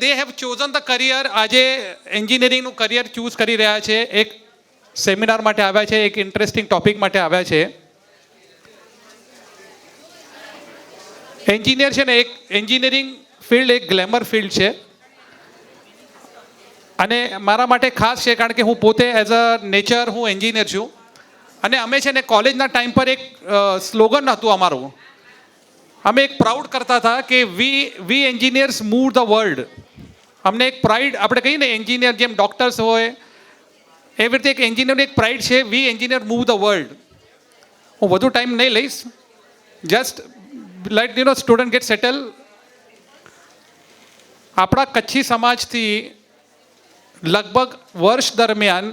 they have chosen the career. આજે એન્જિનિયરિંગનું career choose કરી રહ્યા છે, એક સેમિનાર માટે આવ્યા છે, એક ઇન્ટરેસ્ટિંગ ટોપિક માટે આવ્યા છે. એન્જિનિયર છે ને, એક એન્જિનિયરિંગ ફિલ્ડ એક ગ્લેમર ફિલ્ડ છે અને મારા માટે ખાસ છે કારણ કે હું પોતે એઝ અ નેચર હું એન્જિનિયર છું. અને અમે છે ને કોલેજના ટાઈમ પર એક સ્લોગન હતું અમારું. અમે એક પ્રાઉડ કરતા હતા કે વી એન્જિનિયર્સ મૂવ ધ વર્લ્ડ. અમને એક પ્રાઇડ, આપણે કહીએ ને એન્જિનિયર જેમ ડૉક્ટર્સ હોય એવી રીતે એક એન્જિનિયરનું એક પ્રાઇડ છે, we engineer move the world. હું વધુ ટાઈમ નહીં લઈશ, just let student get settle. આપણા કચ્છી સમાજથી લગભગ વર્ષ દરમિયાન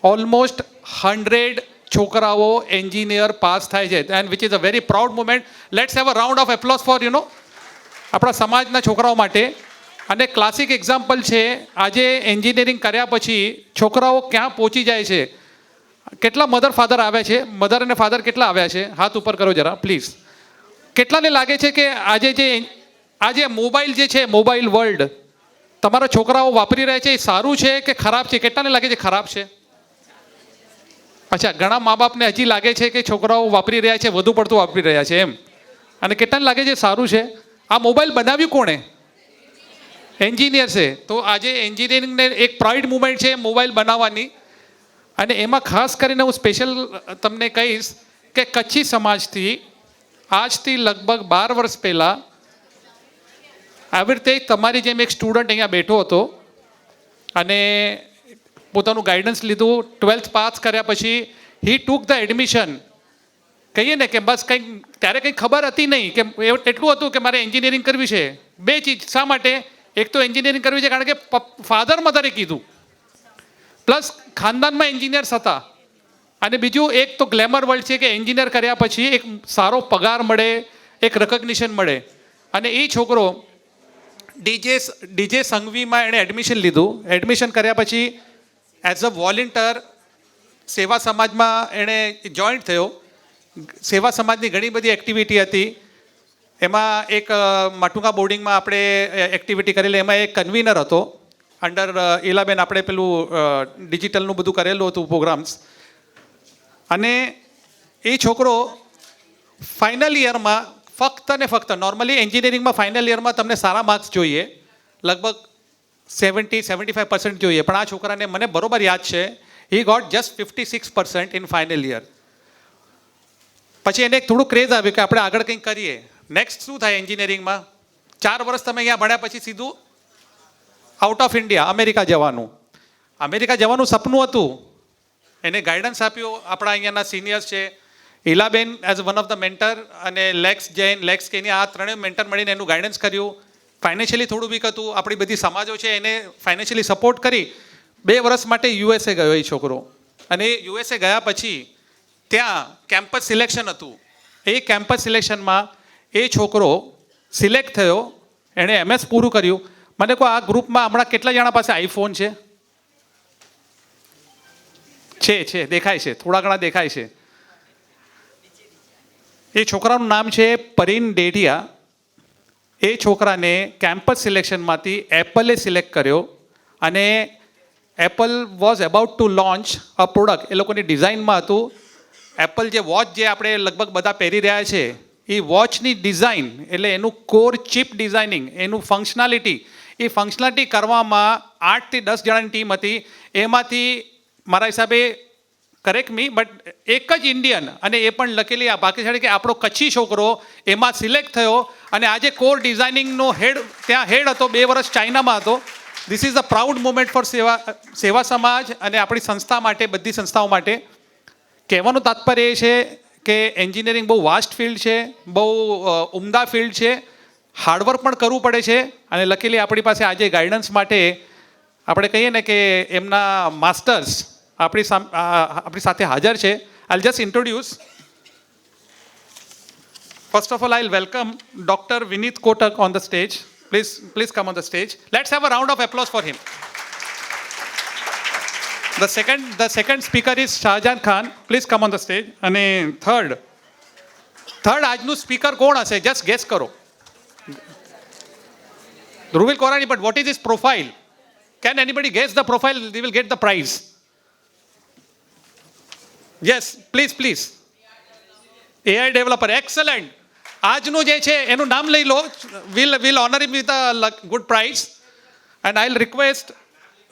ઓલમોસ્ટ 100 છોકરાઓ એન્જિનિયર પાસ થાય છે, and which is a very proud moment. Let's have a round of applause for આપણા સમાજના છોકરાઓ માટે. અને ક્લાસિક એક્ઝામ્પલ છે, આજે એન્જિનિયરિંગ કર્યા પછી છોકરાઓ ક્યાં પહોંચી જાય છે. કેટલા મધર ફાધર આવ્યા છે? મધર અને ફાધર કેટલા આવ્યા છે? હાથ ઉપર કરો જરા પ્લીઝ. કેટલાને લાગે છે કે આજે મોબાઈલ જે છે, મોબાઈલ વર્લ્ડ તમારા છોકરાઓ વાપરી રહ્યા છે, એ સારું છે કે ખરાબ છે? કેટલાને લાગે છે ખરાબ છે? અચ્છા, ઘણા મા બાપને હજી લાગે છે કે છોકરાઓ વાપરી રહ્યા છે, વધુ પડતું વાપરી રહ્યા છે એમ. અને કેટલાને લાગે છે સારું છે? આ મોબાઈલ બનાવ્યું કોણે? એન્જિનિયર છે. તો આજે એન્જિનિયરિંગને એક પ્રાઇડ મુમેન્ટ છે મોબાઈલ બનાવવાની. અને એમાં ખાસ કરીને હું સ્પેશિયલ તમને કહીશ કે કચ્છી સમાજથી આજથી લગભગ 12 વર્ષ પહેલાં આવી રીતે તમારી જેમ એક સ્ટુડન્ટ અહીંયા બેઠો હતો અને પોતાનું ગાઈડન્સ લીધું. 12th પાસ કર્યા પછી હી ટુક ધ એડમિશન. કહીએ ને કે બસ કંઈક ત્યારે કંઈ ખબર હતી નહીં, કે એટલું હતું કે મારે એન્જિનિયરિંગ કરવી છે. બે ચીજ. શા માટે? એક તો એન્જિનિયરિંગ કરવી છે કારણ કે ફાધર મધરે કીધું, પ્લસ ખાનદાનમાં એન્જિનિયર્સ હતા. અને બીજું એક તો ગ્લેમર વર્લ્ડ છે કે એન્જિનિયર કર્યા પછી એક સારો પગાર મળે, એક રેકગ્નિશન મળે. અને એ છોકરો ડીજે સંઘવીમાં એણે એડમિશન લીધું. એડમિશન કર્યા પછી એઝ અ વોલેન્ટિયર સેવા સમાજમાં એણે જોઈન્ટ થયો. સેવા સમાજની ઘણી બધી એક્ટિવિટી હતી. એમાં એક માટુંગા બોર્ડિંગમાં આપણે એક્ટિવિટી કરેલી, એમાં એક કન્વીનર હતો અંડર ઇલાબેન. આપણે પેલું ડિજિટલનું બધું કરેલું હતું પ્રોગ્રામ્સ. અને એ છોકરો ફાઇનલ યરમાં ફક્ત ને ફક્ત, નોર્મલી એન્જિનિયરિંગમાં ફાઇનલ યરમાં તમને સારા માર્ક્સ જોઈએ, લગભગ 70-75% જોઈએ. પણ આ છોકરાને મને બરોબર યાદ છે, he got just 56% in final year. પછી એને થોડું ક્રેઝ આવ્યું કે આપણે આગળ કંઈક કરીએ. નેક્સ્ટ શું થાય એન્જિનિયરિંગમાં? 4 વર્ષ તમે અહીંયા ભણ્યા પછી સીધું આઉટ ઓફ ઇન્ડિયા અમેરિકા જવાનું. અમેરિકા જવાનું સપનું હતું. એને ગાઈડન્સ આપ્યું આપણા અહીંયાના સિનિયર્સ છે, Ilaben as one of the mentor, અને લેક્સ જૈન, લેક્સ કેની, આ ત્રણેય મેન્ટર મળીને એનું ગાઈડન્સ કર્યું. ફાઇનાન્શિયલી થોડું વીક હતું. આપણી બધી સમાજો છે એને ફાઇનાન્શિયલી સપોર્ટ કરી 2 વર્ષ માટે યુએસએ ગયો એ છોકરો. અને એ યુએસએ ગયા પછી ત્યાં કેમ્પસ સિલેક્શન હતું. એ કેમ્પસ સિલેક્શનમાં એ છોકરો સિલેક્ટ થયો. એણે MS પૂરું કર્યું. મને કહો, આ ગ્રુપમાં હમણાં કેટલા જણા પાસે આઈફોન છે? દેખાય છે, થોડા ઘણા દેખાય છે. એ છોકરાનું નામ છે પરીન ડેઢિયા. એ છોકરાને કેમ્પસ સિલેક્શનમાંથી એપલે સિલેક્ટ કર્યો. અને Apple was about to launch a product. એ લોકોની ડિઝાઇનમાં હતું એપલ જે વોચ જે આપણે લગભગ બધા પહેરી રહ્યા છે, એ વોચની ડિઝાઇન, એટલે એનું કોર ચિપ ડિઝાઇનિંગ, એનું ફંક્શનાલિટી કરવામાં 8 થી 10 જણાની ટીમ હતી. એમાંથી મારા હિસાબે, કરેક્ટ મી, બટ એક જ ઇન્ડિયન, અને એ પણ લખેલી આ ભાગ્યશાળી કે આપણો કચ્છી છોકરો એમાં સિલેક્ટ થયો. અને આજે કોર ડિઝાઇનિંગનો ત્યાં હેડ હતો, 2 વર્ષ ચાઇનામાં હતો. This is a proud moment for Seva Samaj અને આપણી સંસ્થા માટે, બધી સંસ્થાઓ માટે. કહેવાનું તાત્પર્ય એ છે કે એન્જિનિયરિંગ બહુ વાસ્ટ ફિલ્ડ છે, બહુ ઉમદા ફિલ્ડ છે, હાર્ડવર્ક પણ કરવું પડે છે. અને લખેલી આપણી પાસે આજે ગાઈડન્સ માટે આપણે કહીએ ને કે એમના માસ્ટર્સ આપણી સાથે હાજર છે. I'll just introduce. First of all I'll welcome doctor Vineet Kotak on the stage. Please come on the stage. Let's have a round of applause for him. The second speaker is Shahjahan Khan. Please come on the stage. અને third આજનું speaker કોણ હશે? Just gas કરો. Dhruvil Korani, but what is his profile? Can anybody guess the profile? They will get the prize. Yes, please, please. AI developer, excellent. આજનું જે છે એનું નામ લઈ લો. We'll honor him with a good prize. And I'll request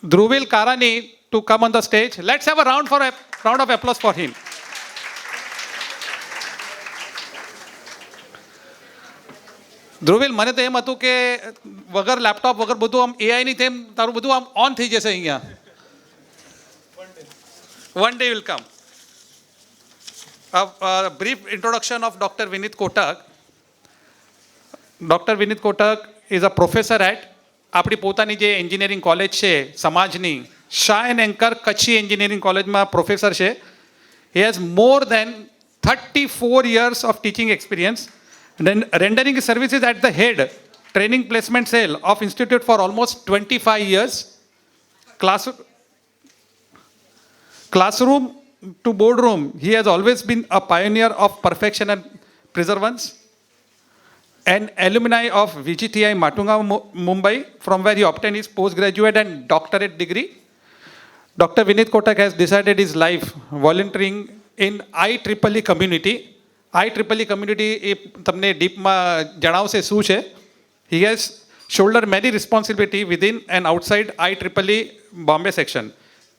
Dhruvil Karani to come on the stage. Let's have a round of applause for him. Dhruvil, મને તો એમ હતું કે વગર લેપટોપ વગર બધું આમ એઆઈની તેમ તારું બધું આમ ઓન થઈ જશે અહીંયા. One day will come. A brief introduction of Dr. Vinit Kotak. Dr. Vinit Kotak is a professor at આપણી પોતાની જે એન્જિનિયરિંગ કોલેજ છે સમાજની, Shah and anchor Kutchi engineering કોલેજમાં પ્રોફેસર છે. He has more than 34 years of teaching experience, rendering his services at the head training placement cell of institute for almost 25 years. Classroom to boardroom, he has always been a pioneer of perfection and perseverance. An alumni of VGTI Matunga, Mumbai, from where he obtained his postgraduate and doctorate degree. Dr. Vinit Kotak has decided his life volunteering in IEEE community. IEEE community એ તમને ડીપમાં જણાવશે શું છે. He has shouldered many responsibility within and outside IEEE Bombay section.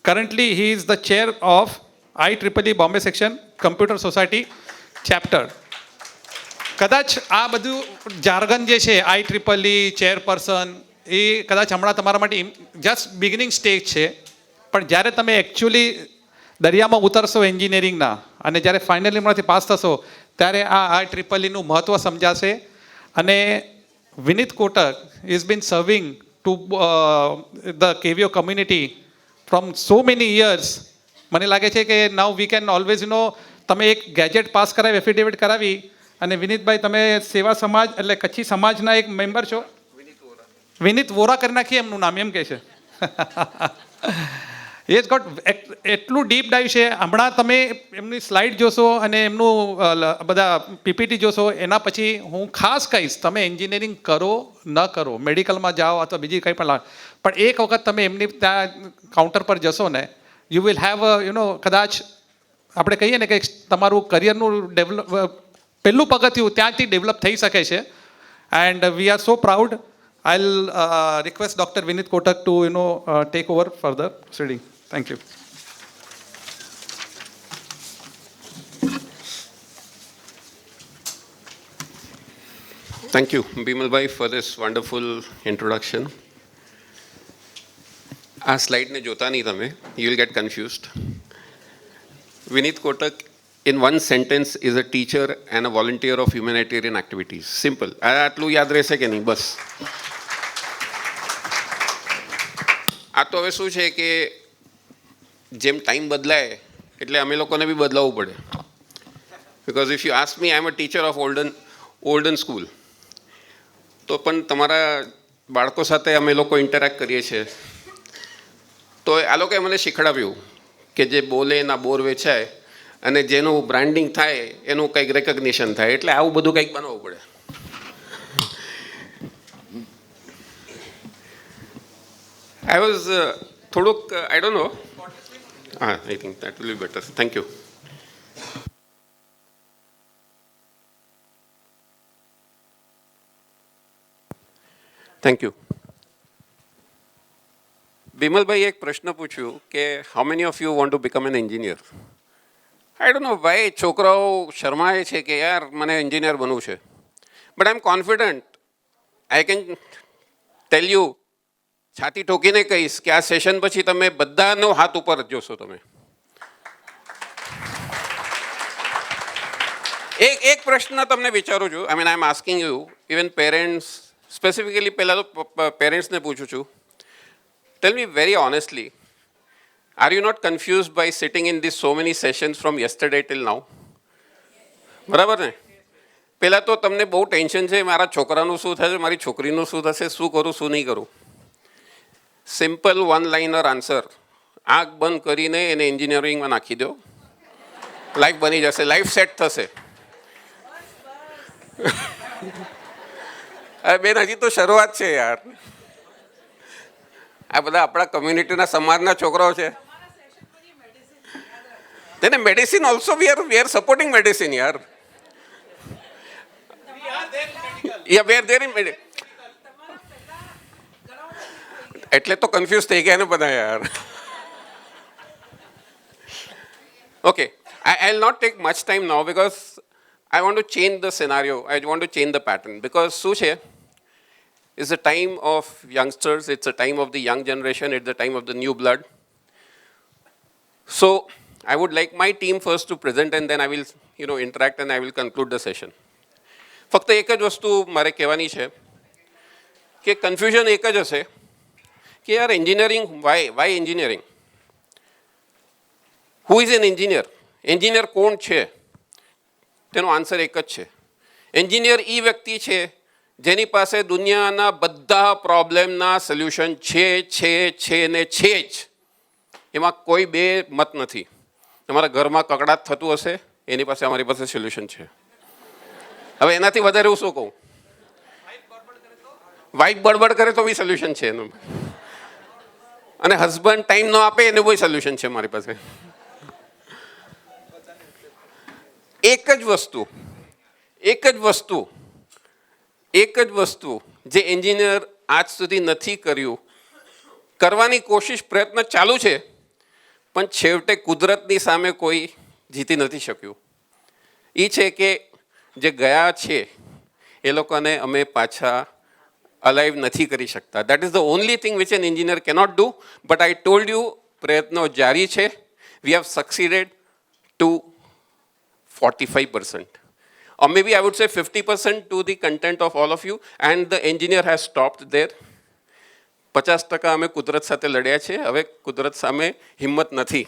Currently, he is the chair of IEEE Bombay section Computer Society chapter. કદાચ આ બધું jargon જે છે IEEE chairperson એ કદાચ હમણાં તમારા માટે જસ્ટ બિગિનિંગ સ્ટેજ છે, પણ જ્યારે તમે એકચ્યુઅલી દરિયામાં ઉતરશો એન્જિનિયરિંગના અને જ્યારે ફાઇનલી એમાંથી પાસ થશો ત્યારે આ IEEEનું મહત્ત્વ સમજાશે. અને Vineet Kotak is been serving to the KVO community from so many years. મને લાગે છે કે નાઉ વી કેન ઓલવેઝ તમે એક ગેજેટ પાસ કરાવી, એફિડેવિટ કરાવી, અને વિનીતભાઈ તમે સેવા સમાજ એટલે કચ્છી સમાજના એક મેમ્બર છો. વિનીત વોરા કરી નાખીએ એમનું નામ, એમ કહે છે. એ ગોટ એટલું ડીપ ડાઈવ છે. હમણાં તમે એમની સ્લાઇડ જોશો અને એમનું બધા પીપીટી જોશો, એના પછી હું ખાસ કહીશ તમે એન્જિનિયરિંગ કરો ન કરો, મેડિકલમાં જાઓ અથવા બીજી કંઈ પણ, પણ એક વખત તમે એમની ત્યાં કાઉન્ટર પર જશો ને, યુ વિલ હેવ કદાચ આપણે કહીએ ને કે તમારું કરિયરનું પહેલું પગથિયું ત્યાંથી ડેવલપ થઈ શકે છે. And we are so proud. I'll request Dr. Vinit Kotak to take over further proceeding. Thank you. Thank you, Bimal bhai, for this wonderful introduction. આ સ્લાઇડને જોતા નહીં તમે, you will get confused. Vinit Kotak, in one sentence, is a teacher and a volunteer of humanitarian activities. Simple. આટલું યાદ રહેશે કે નહીં? બસ. આ તો હવે શું છે કે જેમ ટાઈમ બદલાય એટલે અમે લોકોને બી બદલાવવું પડે. Because if you ask me, I am a teacher of olden school. તો પણ તમારા બાળકો સાથે અમે લોકો ઇન્ટરેક્ટ કરીએ છીએ. તો આ લોકોએ મને શીખડાવ્યું કે જે બોલે એના બોર વેચાય અને જેનું બ્રાન્ડિંગ થાય એનું કંઈક રેકગ્નિશન થાય. એટલે આવું બધું કંઈક બનાવવું પડે. I was થોડુંક I don't know. I think that will be better. Thank you. Thank you. બિમલભાઈ એક પ્રશ્ન પૂછ્યું કે how many of you want to become an engineer? I don't know why છોકરાઓ શરમાય છે કે યાર મને એન્જિનિયર બનવું છે. But I'm confident. I can tell you, છાતી ઠોકીને કહીશ કે આ સેશન પછી તમે બધાનો હાથ ઉપર જોશો. તમે એક પ્રશ્ન તમને વિચારું છું. I am asking you, even parents specifically, પહેલાં તો પેરેન્ટ્સને પૂછું છું. Tell me very honestly, are you not confused by sitting in this so many sessions from yesterday till now? બરાબર ને? પહેલાં તો તમને બહુ ટેન્શન છે, મારા છોકરાનું શું થશે, મારી છોકરીનું શું થશે, શું કરું શું નહીં કરું. સિમ્પલ વન લાઇનર આન્સર, આંખ બંધ કરીને એને એન્જિનિયરિંગમાં નાખી દો, લાઈફ બની જશે, લાઈફ સેટ થશે. અરે બેન હજી તો શરૂઆત છે યાર. આ બધા આપણા કમ્યુનિટીના સમાજના છોકરાઓ છે. તેને medicine also we are supporting medicine યાર. Yeah we are there in medicine. એટલે તો કન્ફ્યુઝ થઈ ગયા ને બધા યાર. Okay, I'll not take much time now because I want to change the scenario. I want to change the pattern because શું છે, it's a time of youngsters, it's a time of the young generation, it's the time of the new blood. So I would like my team first to present and then I will interact and I will conclude the session. ફક્ત એક જ વસ્તુ મારે કહેવાની છે કે confusion એક જ હશે કે યાર engineering why engineering, who is an engineer, engineer કોણ છે? તેનો આન્સર એક જ છે, એન્જિનિયર એ વ્યક્તિ છે જેની પાસે દુનિયાના બધા પ્રોબ્લેમના સોલ્યુશન છે ને છે જ. એમાં કોઈ બે મત નથી. તમારા ઘરમાં કકડાટ થતું હશે, એની પાસે અમારી પાસે સોલ્યુશન છે. હવે એનાથી વધારે હું શું કહું? વાઇફ બડબડ કરે તો બી સોલ્યુશન છે એનું. અને હસબન્ડ ટાઈમ ન આપે એનું બી સોલ્યુશન છે મારી પાસે. એક જ વસ્તુ જે એન્જિનિયર આજ સુધી નથી કર્યું, કરવાની કોશિશ પ્રયત્ન ચાલુ છે, પણ છેવટે કુદરતની સામે કોઈ જીતી નથી શક્યું. એ છે કે જે ગયા છે એ લોકોને અમે પાછા અલાઇવ નથી કરી શકતા. That is the only thing which an engineer cannot do. But I told you, પ્રયત્નો જારી છે. We have succeeded to 45%. Or maybe I would say 50% to the content of all of you, and the engineer has stopped there. 50% અમે કુદરત સાથે લડ્યા છે, હવે કુદરત સામે હિંમત નથી.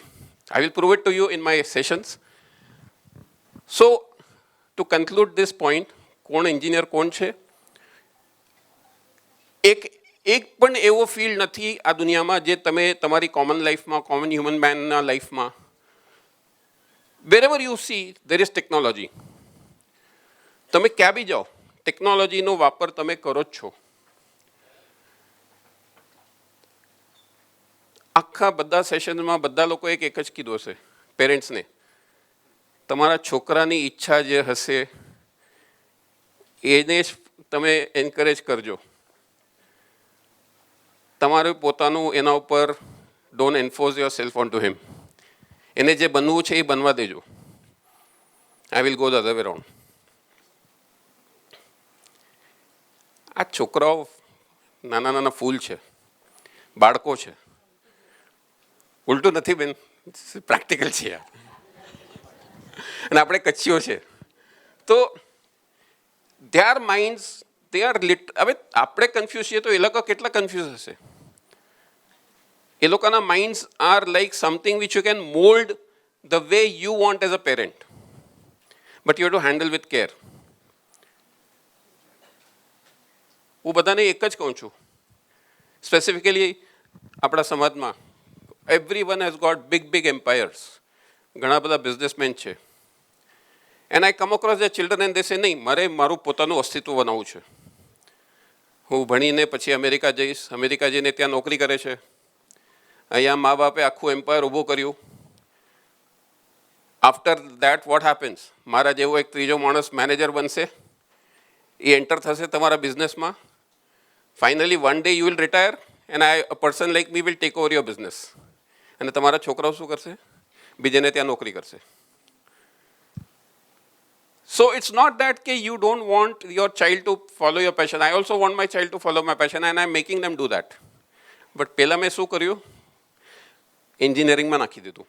I will prove it to you in my sessions. So, to conclude this point, કોણ એન્જિનિયર કોણ છે? એક પણ એવો ફિલ્ડ નથી આ દુનિયામાં જે તમે તમારી કોમન લાઈફમાં, કોમન હ્યુમન મેનના લાઈફમાં, wherever you see there is technology. તમે ક્યાં બી જાઓ, ટેકનોલોજીનો વાપર તમે કરો જ છો. આખા બધા સેશનમાં બધા લોકો એક જ કીધું હશે પેરેન્ટ્સને, તમારા છોકરાની ઈચ્છા જે હશે એને જ તમે એન્કરેજ કરજો. તમારે પોતાનું એના ઉપર don't enforce your self on to him. એને જે બનવું છે એ બનવા દેજો. I will go the other way round. આ છોકરાઓ નાના નાના ફૂલ છે, બાળકો છે. ઉલટું નથી બેન, પ્રેક્ટિકલ છે યાર. અને આપણે કચ્છીઓ છે તો ધેર માઇન્ડ્સ દે આર હવે આપણે કન્ફ્યુઝ છીએ તો એ લોકો કેટલા કન્ફ્યુઝ હશે? એ લોકોના minds are like something which you can mould the way you want as a parent, but you have to handle with care. હું બધાને એક જ કહું છું, સ્પેસિફિકલી આપણા સમાજમાં everyone has got big empires. ઘણા બધા બિઝનેસમેન છે. And I come across the children and they say નહીં, મારે મારું પોતાનું અસ્તિત્વ બનાવવું છે. હું ભણીને પછી અમેરિકા જઈશ, અમેરિકા જઈને ત્યાં નોકરી કરે છે. અહીંયા મા બાપે આખું એમ્પાયર ઊભું કર્યું. After that what happens? મારા જેવો એક ત્રીજો માણસ મેનેજર બનશે, એ એન્ટર થશે તમારા બિઝનેસમાં. Finally one day you will retire and a person like me will take over your business. અને તમારા છોકરાઓ શું કરશે? બીજાને ત્યાં નોકરી કરશે. So it's not that you don't want your child to follow your passion. I also want my child to follow my passion and I'm making them do that. But પહેલાં મેં શું કર્યું? એન્જિનિયરિંગમાં નાખી દીધું.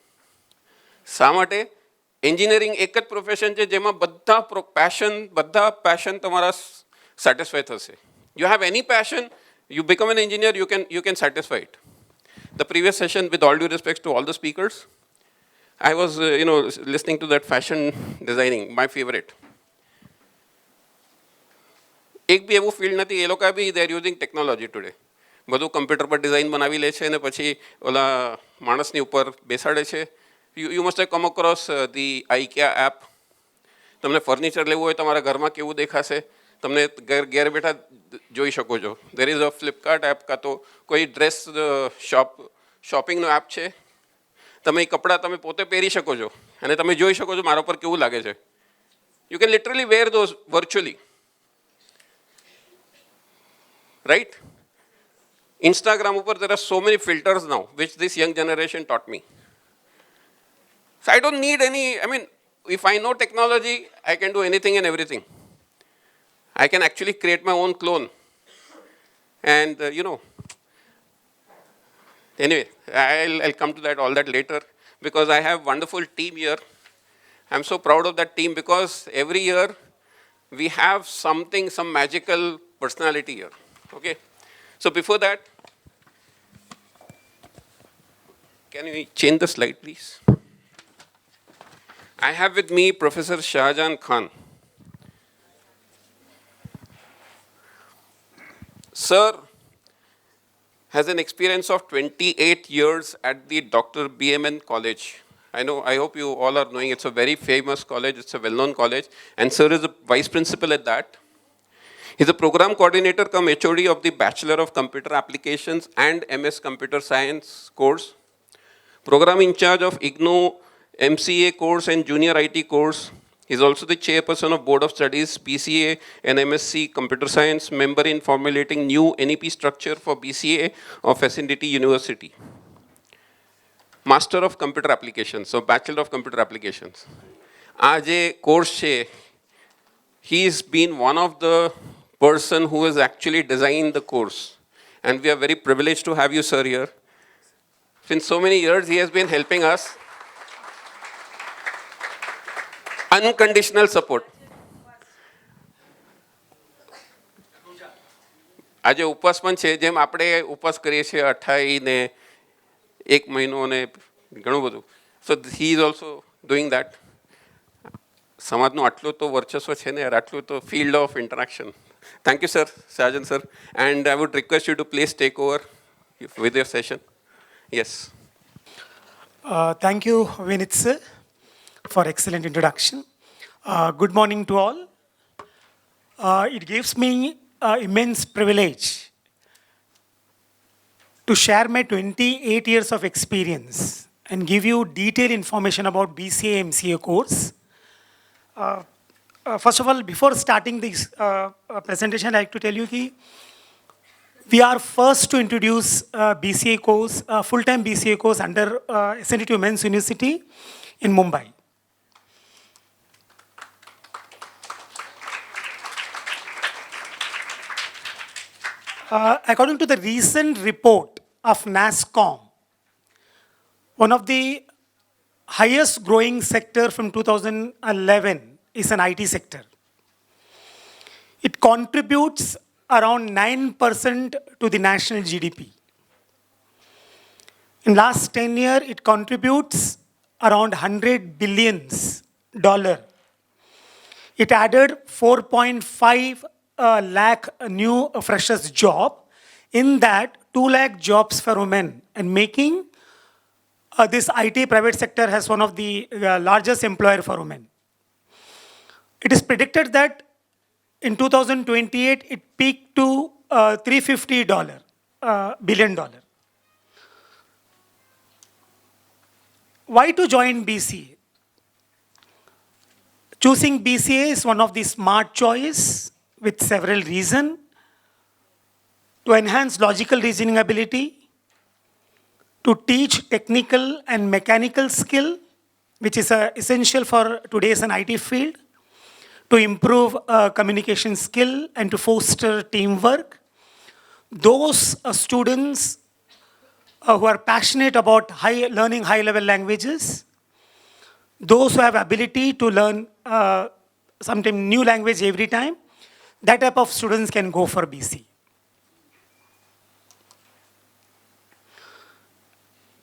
શા માટે? એન્જિનિયરિંગ એક જ પ્રોફેશન છે જેમાં બધા પેશન તમારા સેટિસ્ફાય થશે. You have any passion, you become an engineer, you can satisfy it. The previous session, with all due respect to all the speakers, I was listening to that fashion designing, my favorite. એક બી એવું field નથી, એ લોકો બી they are using technology today. બધું computer પર design બનાવી લે છે અને પછી ઓલા માણસની ઉપર બેસાડે છે. You must have come across the IKEA app. તમને ફર્નિચર લેવું હોય તમારા ઘરમાં કેવું દેખાશે, તમને ઘેર બેઠા જોઈ શકો છો. There is a Flipkart app કાં તો કોઈ ડ્રેસ શોપિંગનો એપ છે. તમે એ કપડાં તમે પોતે પહેરી શકો છો અને તમે જોઈ શકો છો મારા પર કેવું લાગે છે. You can literally wear those virtually, right? Instagram ઉપર there are so many filters now which this young generation taught me. So I don't need any, I mean, if I know technology, I can do anything and everything. I can actually create my own clone. And, anyway, I'll come to that, all that later, because I have wonderful team here. I'm so proud of that team because every year we have something, some magical personality here. Okay? So before that, can you change the slide, please? I have with me Professor Shahjahan Khan. Sir has an experience of 28 years at the Dr. BMN College. I hope you all are knowing it's a very famous college, it's a well-known college, and sir is a vice principal at that. He's a program coordinator cum HOD of the Bachelor of Computer Applications and MS Computer Science course. Program in charge of IGNOU MCA course and Junior IT course. He's also the chairperson of Board of Studies, BCA and MSc Computer Science, member in formulating new NEP structure for BCA of SNDT University. Master of Computer Applications, so Bachelor of Computer Applications. Aaj course che, he's been one of the person who has actually designed the course. And we are very privileged to have you, sir, here. Since so many years, he has been helping us. Unconditional support. આજે ઉપવાસ પણ છે, જેમ આપણે ઉપવાસ કરીએ છીએ 28 ને 1 મહિનો ને ઘણું બધું. So he is also doing that. સમાજનું આટલું તો વર્ચસ્વ છે ને યાર, આટલું તો field of interaction. Thank you sir, Sajan sir, and I would request you to please take over with your session. Yes. Thank you, Vinit sir, for excellent introduction. Good morning to all. It gives me immense privilege to share my 28 years of experience and give you detailed information about BCA MCA course. First of all, before starting this presentation, I'd like to tell you that we are first to introduce BCA course, full-time BCA course under SNDT Women's University in Mumbai. According to the recent report of NASSCOM, one of the highest growing sector from 2011 is an IT sector. It contributes around 9% to the national GDP. In last 10 years, it contributes around $100 billion. It added 4.5 lakh new freshers job. In that, 2 lakh jobs for women, and making this IT private sector has one of the largest employer for women. It is predicted that in 2028, it peaked to $350 billion. Why to join BCA? Choosing BCA is one of the smart choice with several reasons. To enhance logical reasoning ability, to teach technical and mechanical skill, which is essential for today's IT field, to improve communication skill and to foster teamwork. Those students who are passionate about learning high-level languages, those who have ability to learn sometimes new language every time, that type of students can go for BC.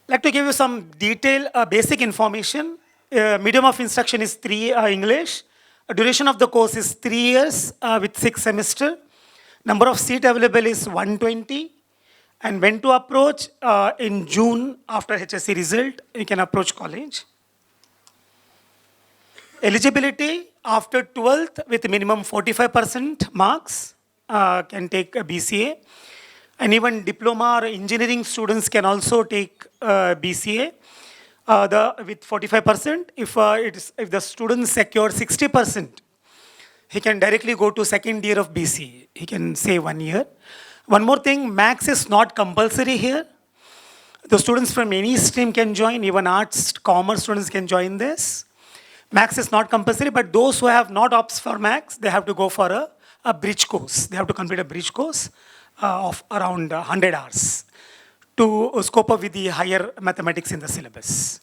I'd like to give you some detailed, basic information. Medium of instruction is English. Duration of the course is 3 years with 6 semesters. Number of seats available is 120. And when to approach? In June, after HSC result, you can approach college. Eligibility after 12th with minimum 45% marks. can take a BCA. And even diploma or engineering students can also take BCA. With 45%, if the student secures 60%, he can directly go to second year of BCA. He can save 1 year. One more thing, max is not compulsory here. The students from any stream can join, even arts, commerce students can join this. Max is not compulsory, but those who have not opts for max, they have to go for a bridge course. They have to complete a bridge course of around 100 hours to scope up with the higher mathematics in the syllabus.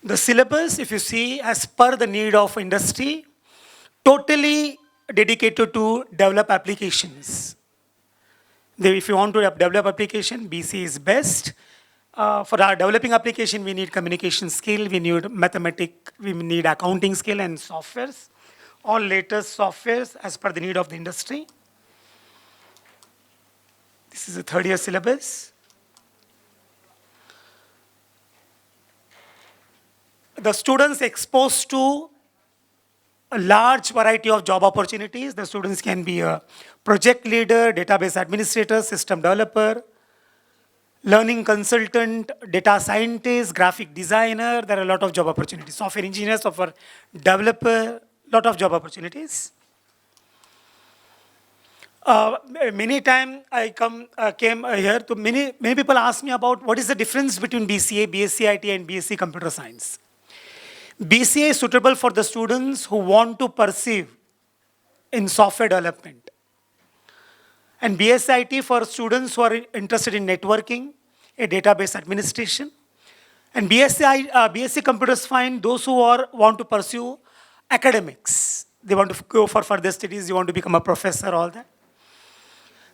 The syllabus, if you see, as per the need of industry, totally dedicated to develop applications. If you want to develop application, BCA is best. For our developing application, we need communication skill, we need mathematics, we need accounting skill and softwares. All latest softwares as per the need of the industry. This is a third year syllabus. The students exposed to a large variety of job opportunities. The students can be a project leader, database administrator, system developer, learning consultant, data scientist, graphic designer. There are a lot of job opportunities. Software engineer, software developer, lot of job opportunities. Many times I came here to many people ask me about what is the difference between BCA, BSc IT and BSc Computer Science. BCA is suitable for the students who want to pursue in software development. And BSc IT for students who are interested in networking, a database administration. And BSc Computer Science, those who want to pursue academics. They want to go for further studies, they want to become a professor, all that.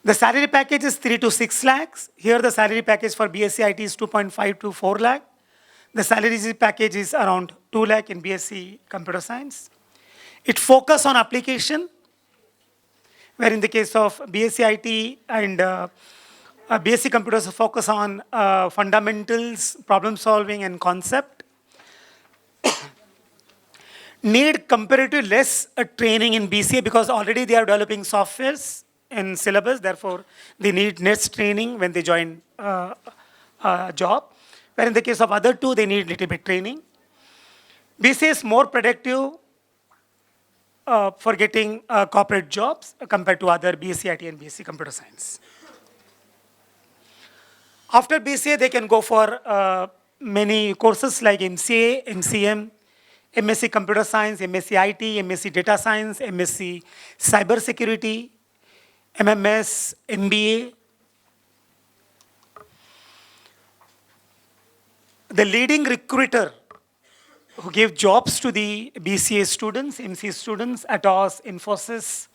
The salary package is 3 to 6 lakhs. Here the salary package for BSc IT is 2.5 to 4 lakh. The salary package is around 2 lakh in BSc Computer Science. It focuses on application, where in the case of BSc IT and BSc Computers focus on fundamentals, problem solving and concept. Need comparatively less training in BCA because already they are developing softwares in syllabus, therefore they need less training when they join a job. Where in the case of other two, they need little bit training. BCA is more productive for getting corporate jobs compared to other BSc IT and BSc Computer Science. After BCA, they can go for many courses like MCA, MCM, MSc Computer Science, MSc IT, MSc Data Science, MSc Cyber Security, MMS, MBA. The leading recruiter who gave jobs to the BCA students, MCA students, Atos, Infosys,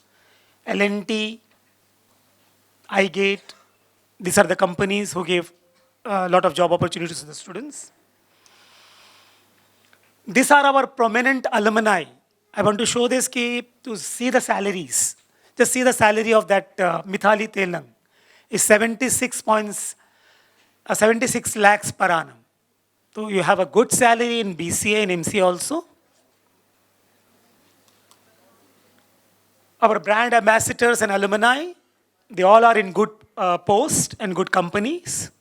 L&T, iGate. These are the companies who gave a lot of job opportunities to the students. These are our prominent alumni. I want to show this to see the salaries. Just see the salary of that Mithali Telang is 76 lakhs per annum. So you have a good salary in BCA and MCA also. Our brand ambassadors and alumni, they all are in good posts and good companies.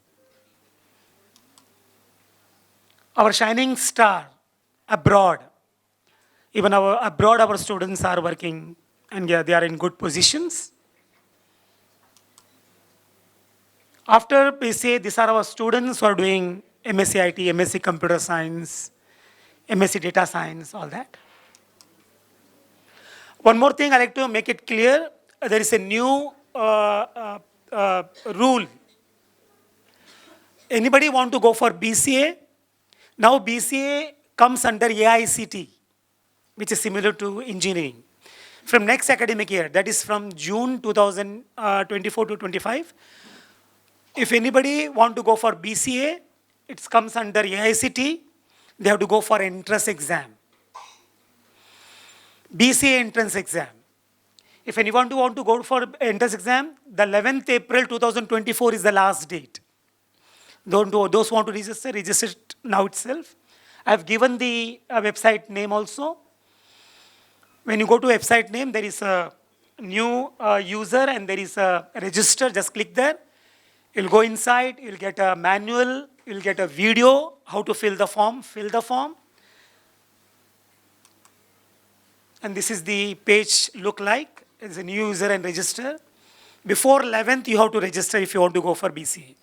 Our shining star abroad, even abroad our students are working and they are in good positions. After BCA, these are our students who are doing MSc IT, MSc Computer Science, MSc Data Science, all that. One more thing I like to make it clear, there is a new rule. Anybody want to go for BCA? Now BCA comes under AICT, which is similar to engineering. From next academic year, that is from June 2024 to 25, if anybody want to go for BCA, it comes under AICT, they have to go for entrance exam. BCA entrance exam. If anyone want to go for entrance exam, the 11th April 2024 is the last date. Those who want to register it now itself. I have given the website name also. When you go to website name, there is a new user and there is a register. Just click there. You'll go inside. You'll get a manual. You'll get a video how to fill the form. Fill the form. And this is the page look like. It's a new user and register. Before 11th, you have to register if you want to go for BCA.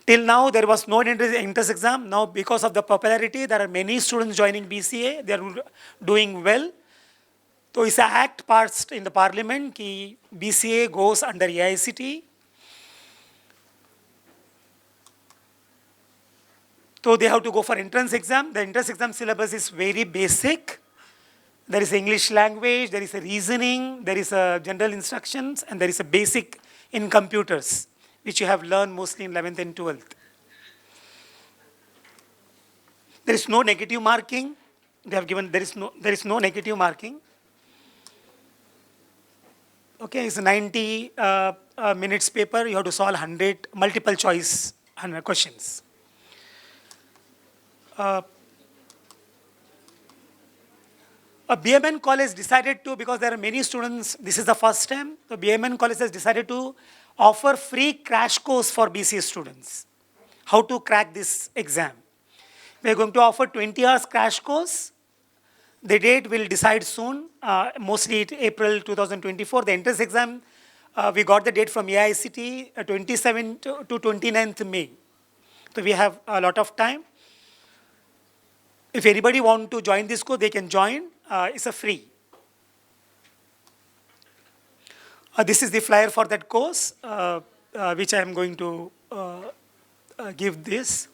Till now, there was no entrance exam. Now, because of the popularity, there are many students joining BCA. They are doing well. So, it's an act passed in the parliament that BCA goes under AICT. So, they have to go for entrance exam. The entrance exam syllabus is very basic. There is English language, there is a reasoning, there is a general instructions, and there is a basic in computers, which you have learned mostly in 11th and 12th. There is no negative marking. They have given, there is no negative marking. Okay, it's a 90 minutes paper. You have to solve 100 multiple choice 100 questions. A BMN college decided to, because there are many students, this is the first time, the BMN college has decided to offer free crash course for BCA students. How to crack this exam. We are going to offer 20 hours crash course. The date will decide soon, mostly April 2024. The entrance exam, we got the date from AICT, 27th to 29th May. So we have a lot of time. If anybody want to join this course, they can join. It's a free. This is the flyer for that course, which I am going to give this.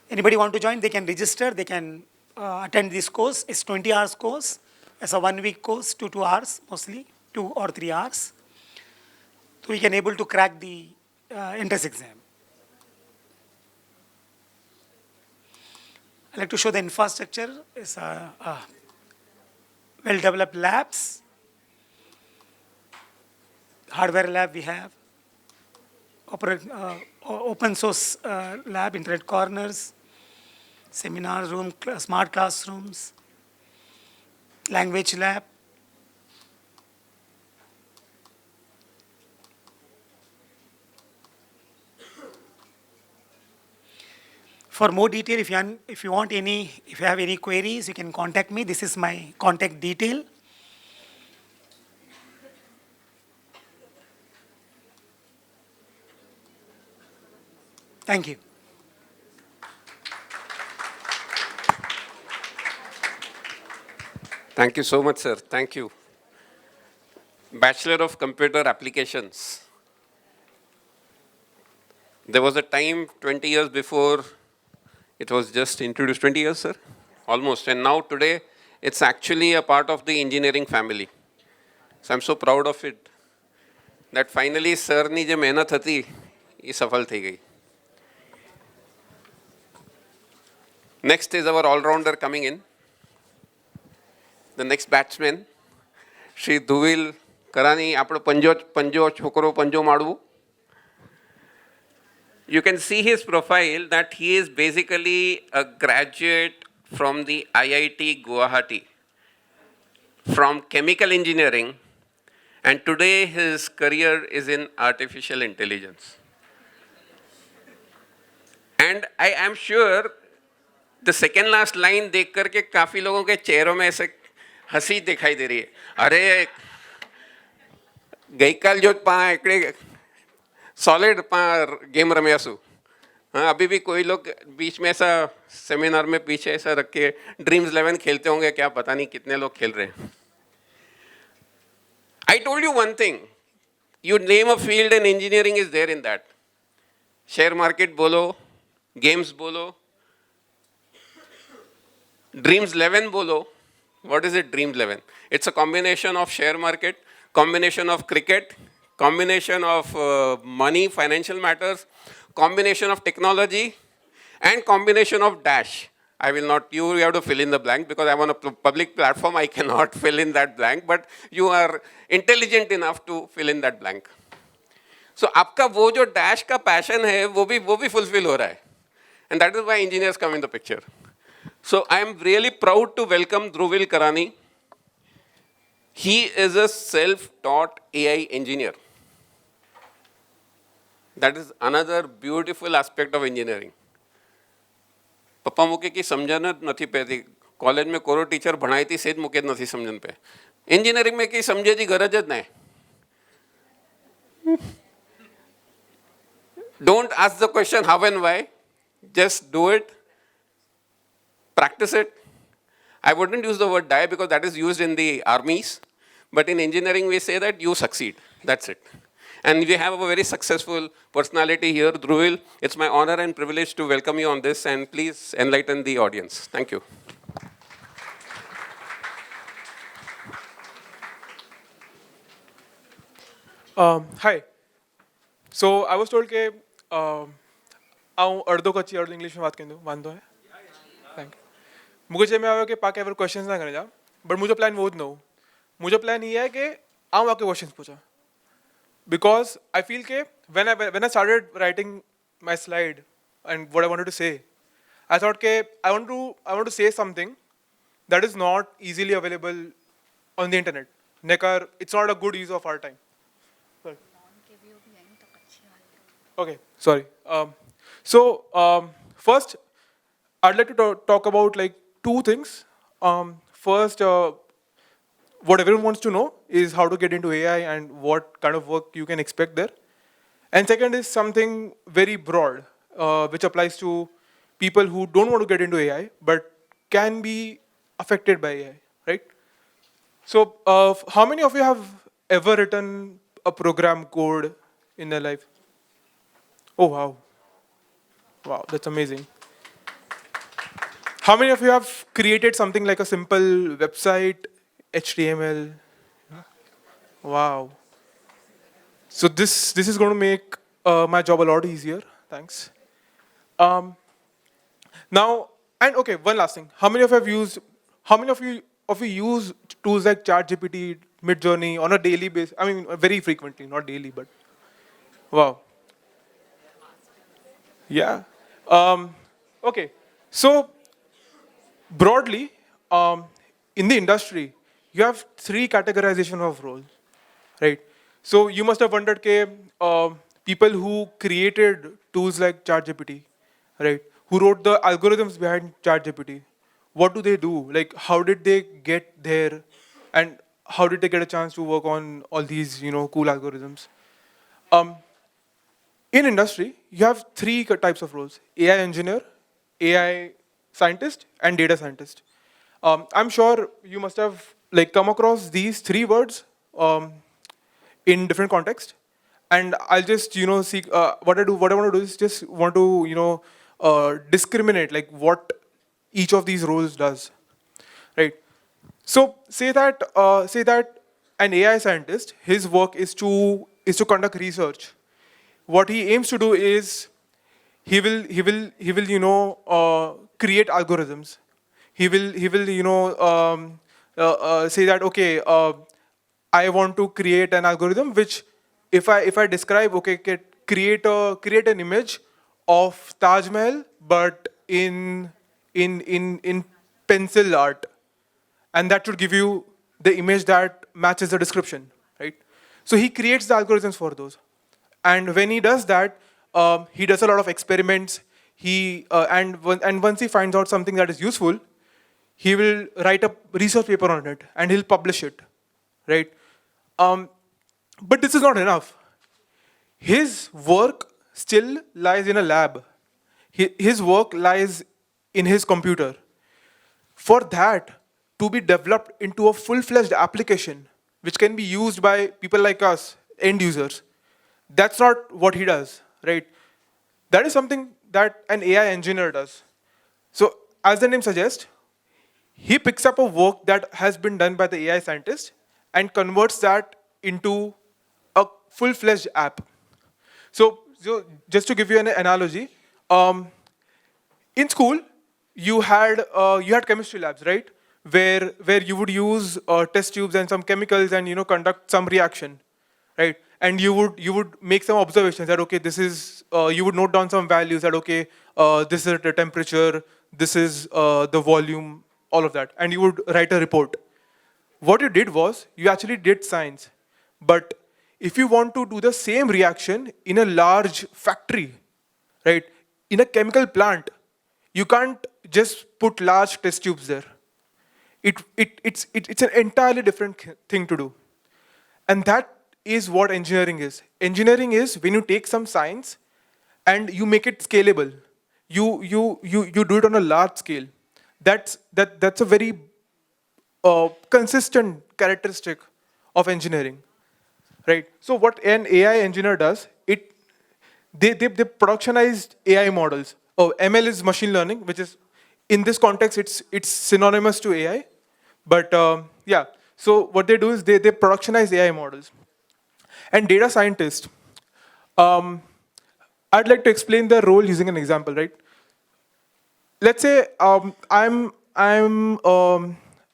Anybody want to join, they can register, they can attend this course. It's 20 hours course. It's a 1 week course, 2 hours mostly, 2 or 3 hours. So we can able to crack the entrance exam. I like to show the infrastructure. It's well-developed labs. Hardware lab we have. Open source lab, internet corners, seminar room, smart classrooms, language lab. For more detail, if you have any queries, you can contact me. This is my contact detail. Thank you. Thank you so much, sir. Thank you. Bachelor of Computer Applications. There was a time 20 years before it was just introduced. 20 years, sir? Almost. And now today, it's actually a part of the engineering family. So I'm so proud of it. That finally, sir ni je mehnat hati, ye safal thi gayi. Next is our all-rounder coming in. The next batsman, Shri Dhuvil Karani, apno panjo chokro panjo maadvu. You can see his profile that he is basically a graduate from the IIT Guwahati, from chemical engineering, and today his career is in artificial intelligence. And I am sure the second last line देख करके काफी लोगों के चेहरों में ऐसे हंसी दिखाई दे रही है. अरे गईकाल जो पा एकड़े सॉलिड पा गेम रम्यासु. हाँ, अभी भी कोई लोग बीच में ऐसा सेमिनार में पीछे ऐसा रख के ड्रीम्स 11 खेलते होंगे, क्या पता नहीं कितने लोग खेल रहे हैं. I told you one thing. You name a field and engineering is there in that. Share market bolo, games bolo, Dreams 11 bolo. What is it, Dreams 11? It's a combination of share market, combination of cricket, combination of money, financial matters, combination of technology, and combination of dash. I will not, you have to fill in the blank because I'm on a public platform, I cannot fill in that blank, but you are intelligent enough to fill in that blank. So आपका वो जो dash का passion है, वो भी fulfill हो रहा है. And that is why engineers come in the picture. So I am really proud to welcome Dhruvil Karani. He is a self-taught AI engineer. That is another beautiful aspect of engineering. પપ્પા મૂકે કે સમજણ જ નથી પહેતી, કોલેજમાં કોરો teacher ભણાવતી સેજ મૂકે જ નથી સમજણ પે. એન્જિનિયરિંગમાં કંઈ સમજેતી ગરજ જ નહીં. Don't ask the question how and why. Just do it. Practice it. I wouldn't use the word die because that is used in the armies. But in engineering, we say that you succeed. That's it. And we have a very successful personality here, Dhruvil. It's my honor and privilege to welcome you on this, and please enlighten the audience. Thank you. Hi. So I was told કે હું અડધો કચ્છી અડધો ઇંગ્લિશમાં વાત કરી દઉં, વાંધો હે? Thank you. मुझे જેમ આવ્યો કે પાકે એવર ક્વેશ્ચન્સ ના કરી જા, બટ મુझे પ્લાન वो જ ન हो. मुझे प्लान ये है कि આવું આકે ક્વેશ્ચન્સ પૂછા, because I feel કે when I started writing my slide and what I wanted to say, I thought કે I want to say something that is not easily available on the internet. Nekar, it's not a good use of our time. Sorry. Okay, sorry. First, I'd like to talk about like two things. First, what everyone wants to know is how to get into AI and what kind of work you can expect there. And second is something very broad, which applies to people who don't want to get into AI but can be affected by AI, right? So, how many of you have ever written a program code in their life? Oh, wow. Wow, that's amazing. How many of you have created something like a simple website, HTML? Wow. So this is going to make my job a lot easier. Thanks. Now, and okay, one last thing. How many of you use tools like ChatGPT, Midjourney on a daily basis? I mean, very frequently, not daily, but wow. Yeah. Okay. So broadly, in the industry, you have three categorization of roles, right? So you must have wondered, people who created tools like ChatGPT, right? Who wrote the algorithms behind ChatGPT? What do they do? Like, how did they get there? And how did they get a chance to work on all these, cool algorithms? In industry, you have three types of roles: AI engineer, AI scientist, and data scientist. I'm sure you must have come across these three words in different contexts. And I'll just, see what I want to do is just want to, discriminate like what each of these roles does, right? So say that an AI scientist, his work is to conduct research. What he aims to do is he will create algorithms. He will say that, okay, I want to create an algorithm which, if I describe, okay, create an image of Taj Mahal but in pencil art, and that should give you the image that matches the description, right? So he creates the algorithms for those, and when he does that, he does a lot of experiments. And once he finds out something that is useful, he will write a research paper on it and he'll publish it, right? But this is not enough. His work still lies in a lab. His work lies in his computer. For that to be developed into a full-fledged application, which can be used by people like us, end users, that's not what he does, right? That is something that an AI engineer does. So, as the name suggests, he picks up a work that has been done by the AI scientist and converts that into a full-fledged app. So just to give you an analogy, in school you had chemistry labs, right? Where you would use test tubes and some chemicals and conduct some reaction, right? And you would make some observations that, okay, this is you would note down some values that, okay, this is the temperature, this is the volume, all of that, and you would write a report. What you did was you actually did science. But if you want to do the same reaction in a large factory, right, in a chemical plant, you can't just put large test tubes there. It's an entirely different thing to do. And that is what engineering is. Engineering is when you take some science and you make it scalable. You do it on a large scale. That's a very consistent characteristic of engineering, right? So what an AI engineer does, they productionized AI models. Oh, ML is machine learning, which is in this context it's synonymous to AI. But yeah, so what they do is they productionize AI models. And data scientists, I'd like to explain their role using an example, right? Let's say I'm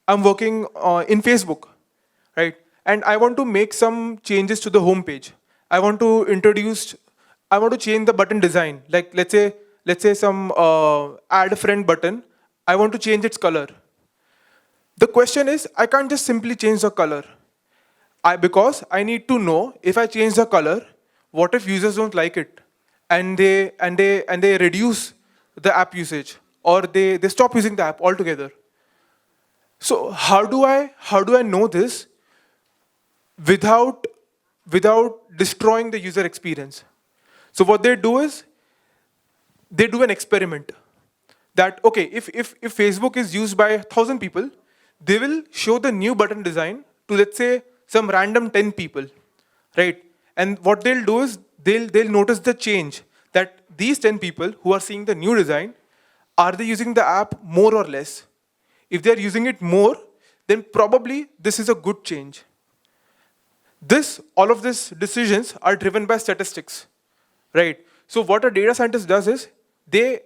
working in Facebook, right? And I want to make some changes to the homepage. I want to change the button design. Like let's say some add a friend button. I want to change its color. The question is, I can't just simply change the color. Because I need to know if I change the color, what if users don't like it, and they reduce the app usage, or they stop using the app altogether. So how do I know this without destroying the user experience? So what they do is they do an experiment that, okay, if Facebook is used by 1,000 people, they will show the new button design to, let's say, some random 10 people, right? And what they'll do is they'll notice the change that these 10 people who are seeing the new design, are they using the app more or less? If they're using it more, then probably this is a good change. All of these decisions are driven by statistics, right? So what a data scientist does is their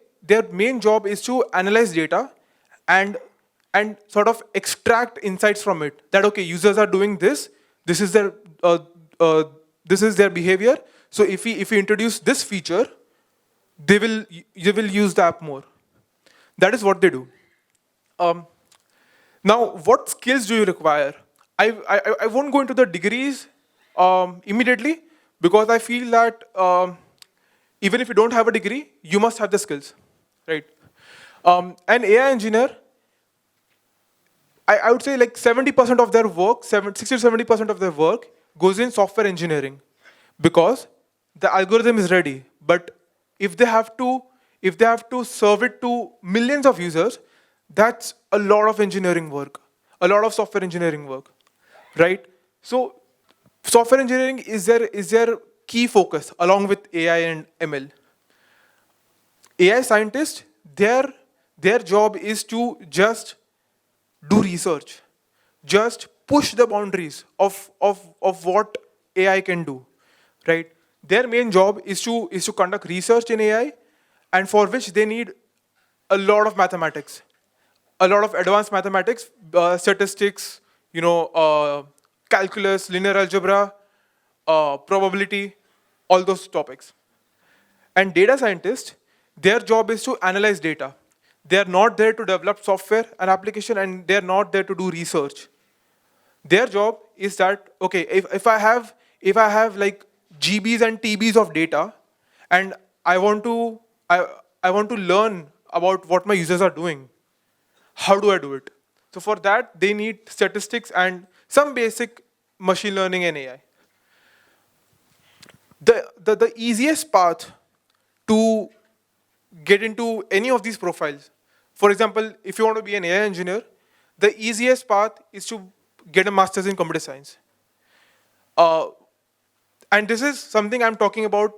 main job is to analyze data and sort of extract insights from it. That, okay, users are doing this. This is their behavior. So if we introduce this feature, they will use the app more. That is what they do. Now, what skills do you require? I won't go into the degrees immediately, because I feel that even if you don't have a degree, you must have the skills, right? An AI engineer, I would say like 70% of their work, 60 to 70% of their work goes in software engineering, because the algorithm is ready. But if they have to serve it to millions of users, that's a lot of engineering work, a lot of software engineering work, right? So software engineering is their key focus along with AI and ML. AI scientists, their job is to just do research, just push the boundaries of what AI can do, right? Their main job is to conduct research in AI, and for which they need a lot of mathematics, a lot of advanced mathematics, statistics, calculus, linear algebra, probability, all those topics. And data scientists, their job is to analyze data. They are not there to develop software and application, and they are not there to do research. Their job is that, okay, if I have like GBs and TBs of data, and I want to learn about what my users are doing, how do I do it? So for that, they need statistics and some basic machine learning and AI. The easiest path to get into any of these profiles, for example, if you want to be an AI engineer, the easiest path is to get a master's in computer science. And this is something I'm talking about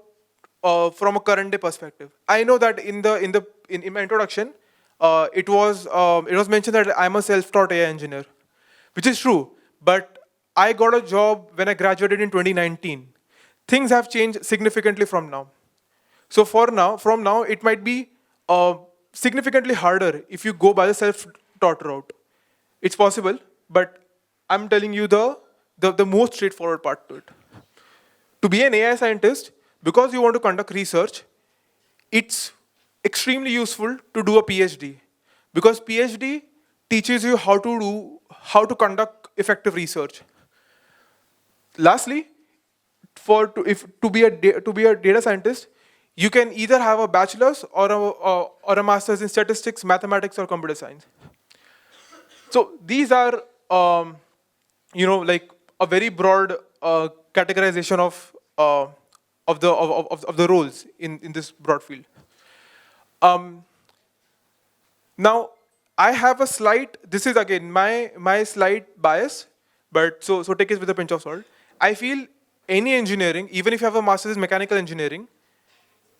from a current day perspective. I know that in my introduction, it was mentioned that I'm a self-taught AI engineer, which is true. But I got a job when I graduated in 2019. Things have changed significantly from now. So from now, it might be significantly harder if you go by the self-taught route. It's possible, but I'm telling you the most straightforward part to it. To be an AI scientist, because you want to conduct research, it's extremely useful to do a PhD, because PhD teaches you how to conduct effective research. Lastly, to be a data scientist, you can either have a bachelor's or a master's in statistics, mathematics, or computer science. So these are, like a very broad categorization of the roles in this broad field. Now, I have a slight. This is again my slight bias, but so take it with a pinch of salt. I feel any engineering, even if you have a master's in mechanical engineering,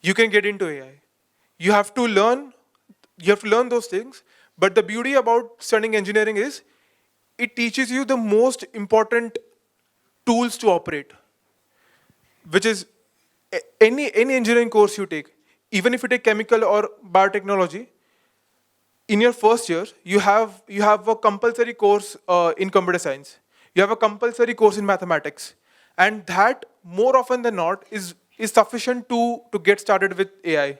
you can get into AI. You have to learn. You have to learn those things. But the beauty about studying engineering is it teaches you the most important tools to operate, which is any engineering course you take, even if you take chemical or biotechnology, in your first year, you have a compulsory course in computer science. You have a compulsory course in mathematics, and that more often than not is sufficient to get started with AI.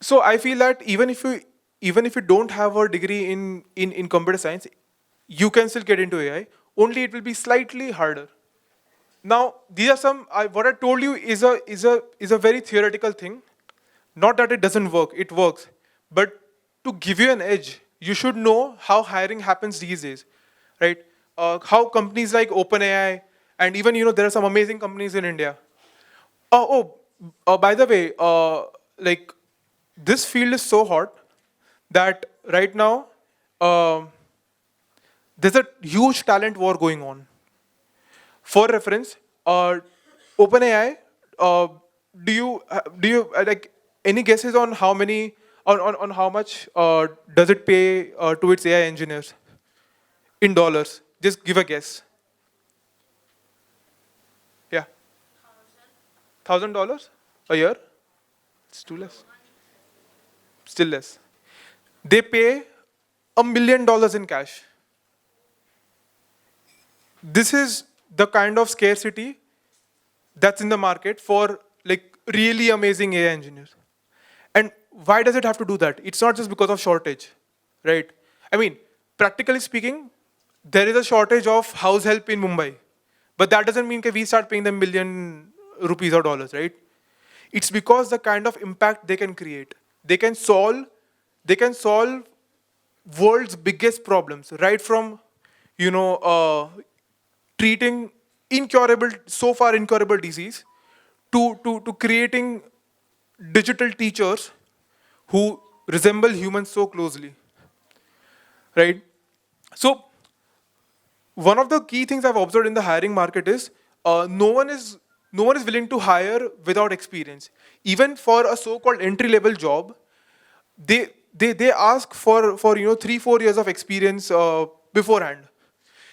So I feel that even if you don't have a degree in computer science, you can still get into AI. Only it will be slightly harder. Now, these are what I told you is a very theoretical thing. Not that it doesn't work, it works. But to give you an edge, you should know how hiring happens these days, right? How companies like OpenAI, and even, there are some amazing companies in India. By the way, like, this field is so hot that right now, there's a huge talent war going on. For reference, OpenAI, do you like any guesses on how many on how much does it pay to its AI engineers in dollars? Just give a guess. Yeah, $1,000 a year. It's too less. Still less. They pay $1 million in cash. This is the kind of scarcity that's in the market for like really amazing AI engineers. And why does it have to do that? It's not just because of shortage, right? I mean, practically speaking, there is a shortage of house help in Mumbai. But that doesn't mean that we start paying them million rupees or dollars, right? It's because the kind of impact they can create. They can solve world's biggest problems, right from, treating so far incurable disease, to creating digital teachers who resemble humans so closely, right? So one of the key things I've observed in the hiring market is no one is willing to hire without experience. Even for a so-called entry-level job, they ask for 3-4 years of experience beforehand.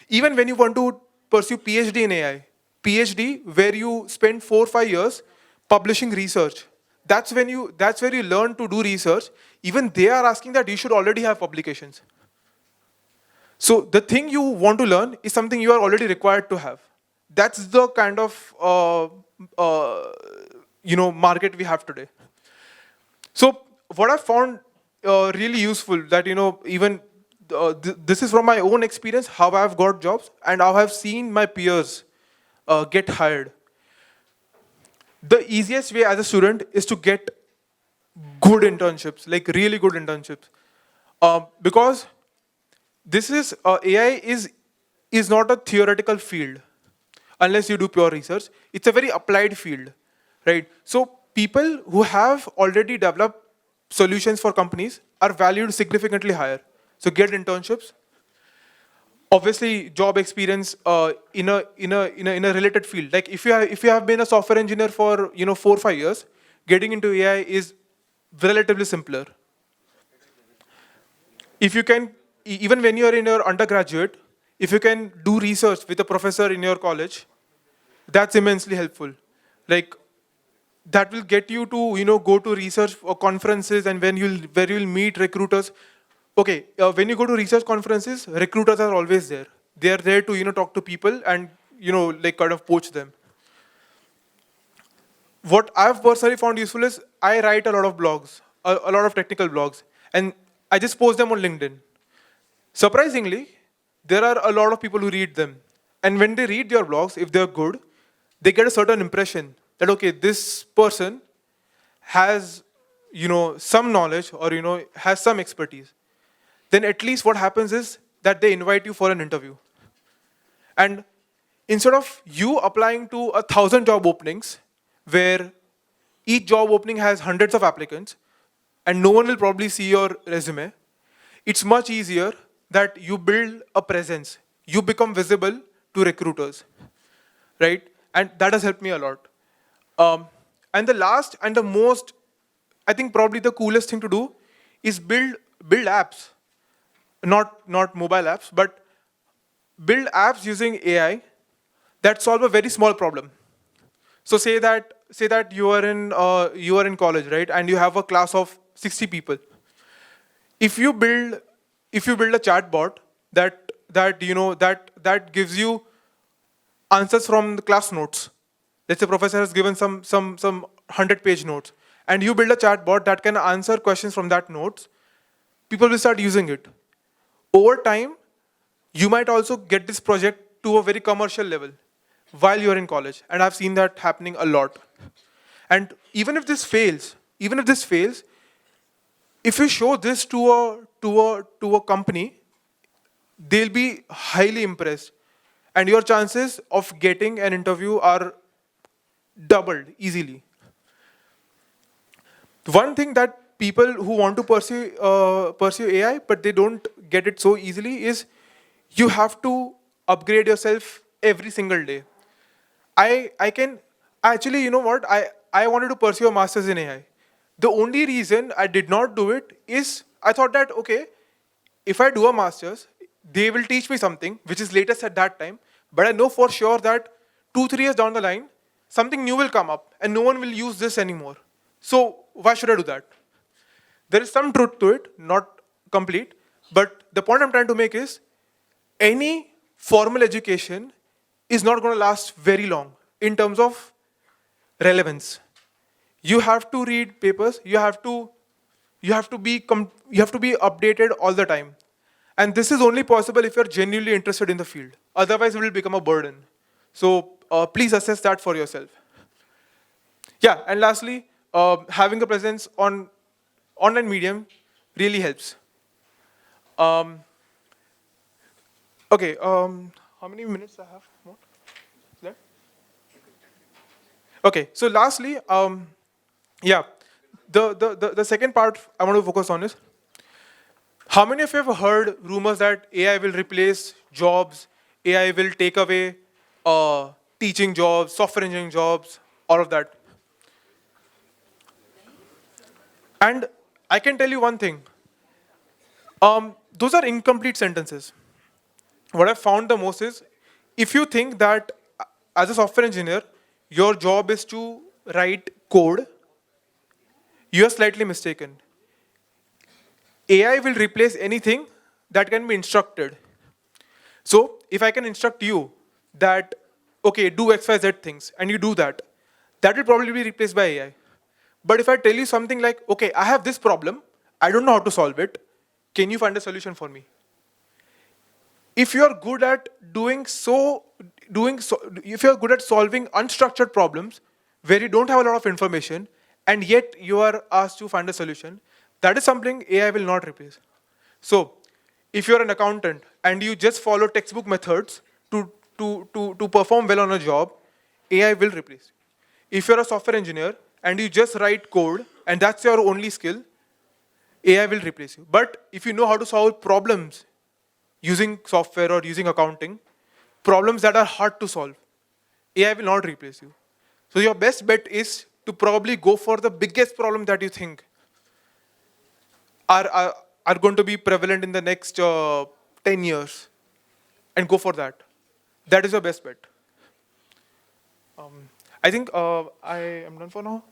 Even when you want to pursue PhD in AI, PhD where you spend 4-5 years publishing research, that's where you learn to do research. Even they are asking that you should already have publications. So the thing you want to learn is something you are already required to have. That's the kind of market we have today. So what I found really useful that even this is from my own experience, how I've got jobs and how I've seen my peers get hired. The easiest way as a student is to get good internships, like really good internships, because this is AI is not a theoretical field unless you do pure research. It's a very applied field, right? So people who have already developed solutions for companies are valued significantly higher. So get internships. Obviously, job experience in a related field. Like if you have been a software engineer for 4-5 years, getting into AI is relatively simpler. If you can, even when you are in your undergraduate, if you can do research with a professor in your college, that's immensely helpful. Like that will get you to go to research conferences, and where you'll meet recruiters. Okay, when you go to research conferences, recruiters are always there. They are there to talk to people and like kind of poach them. What I've personally found useful is I write a lot of blogs, a lot of technical blogs, and I just post them on LinkedIn. Surprisingly, there are a lot of people who read them. And when they read your blogs, if they're good, they get a certain impression that, okay, this person has, some knowledge or, has some expertise. Then at least what happens is that they invite you for an interview. And instead of you applying to 1,000 job openings, where each job opening has hundreds of applicants, and no one will probably see your resume, it's much easier that you build a presence. You become visible to recruiters, right? And that has helped me a lot. And the last and the most, I think probably the coolest thing to do is build apps, not mobile apps, but build apps using AI that solve a very small problem. So say that you are in college, right, and you have a class of 60 people. If you build a chatbot that gives you answers from the class notes. Let's say professor has given some 100-page notes, and you build a chatbot that can answer questions from that notes. People will start using it. Over time, you might also get this project to a very commercial level while you're in college, and I've seen that happening a lot. And even if this fails, if you show this to a company, they'll be highly impressed, and your chances of getting an interview are doubled easily. One thing that people who want to pursue AI but they don't get it so easily is you have to upgrade yourself every single day. I can actually, you know what? I wanted to pursue a master's in AI. The only reason I did not do it is I thought that, okay, if I do a master's, they will teach me something which is latest at that time, but I know for sure that 2-3 years down the line, something new will come up and no one will use this anymore. So why should I do that? There is some truth to it, not complete, but the point I'm trying to make is any formal education is not going to last very long in terms of relevance. You have to read papers, you have to be updated all the time. And this is only possible if you're genuinely interested in the field. Otherwise, it will become a burden. So please assess that for yourself. Yeah, and lastly, having a presence on online medium really helps. Um, okay, how many minutes I have more? Is that? Okay, so lastly, yeah, the second part I want to focus on is, how many of you have heard rumors that AI will replace jobs, AI will take away teaching jobs, software engineering jobs, all of that? And I can tell you one thing. Those are incomplete sentences. What I've found the most is, if you think that as a software engineer, your job is to write code, you are slightly mistaken. AI will replace anything that can be instructed. So if I can instruct you that, okay, do XYZ things, and you do that, that will probably be replaced by AI. But if I tell you something like, okay, I have this problem, I don't know how to solve it, can you find a solution for me? If you're good at if you're good at solving unstructured problems where you don't have a lot of information and yet you are asked to find a solution, that is something AI will not replace. So if you're an accountant and you just follow textbook methods to perform well on a job, AI will replace you. If you're a software engineer and you just write code and that's your only skill, AI will replace you. But if you know how to solve problems using software or using accounting, problems that are hard to solve, AI will not replace you. So your best bet is to probably go for the biggest problem that you think are going to be prevalent in the next 10 years and go for that. That is your best bet. I think I am done for now.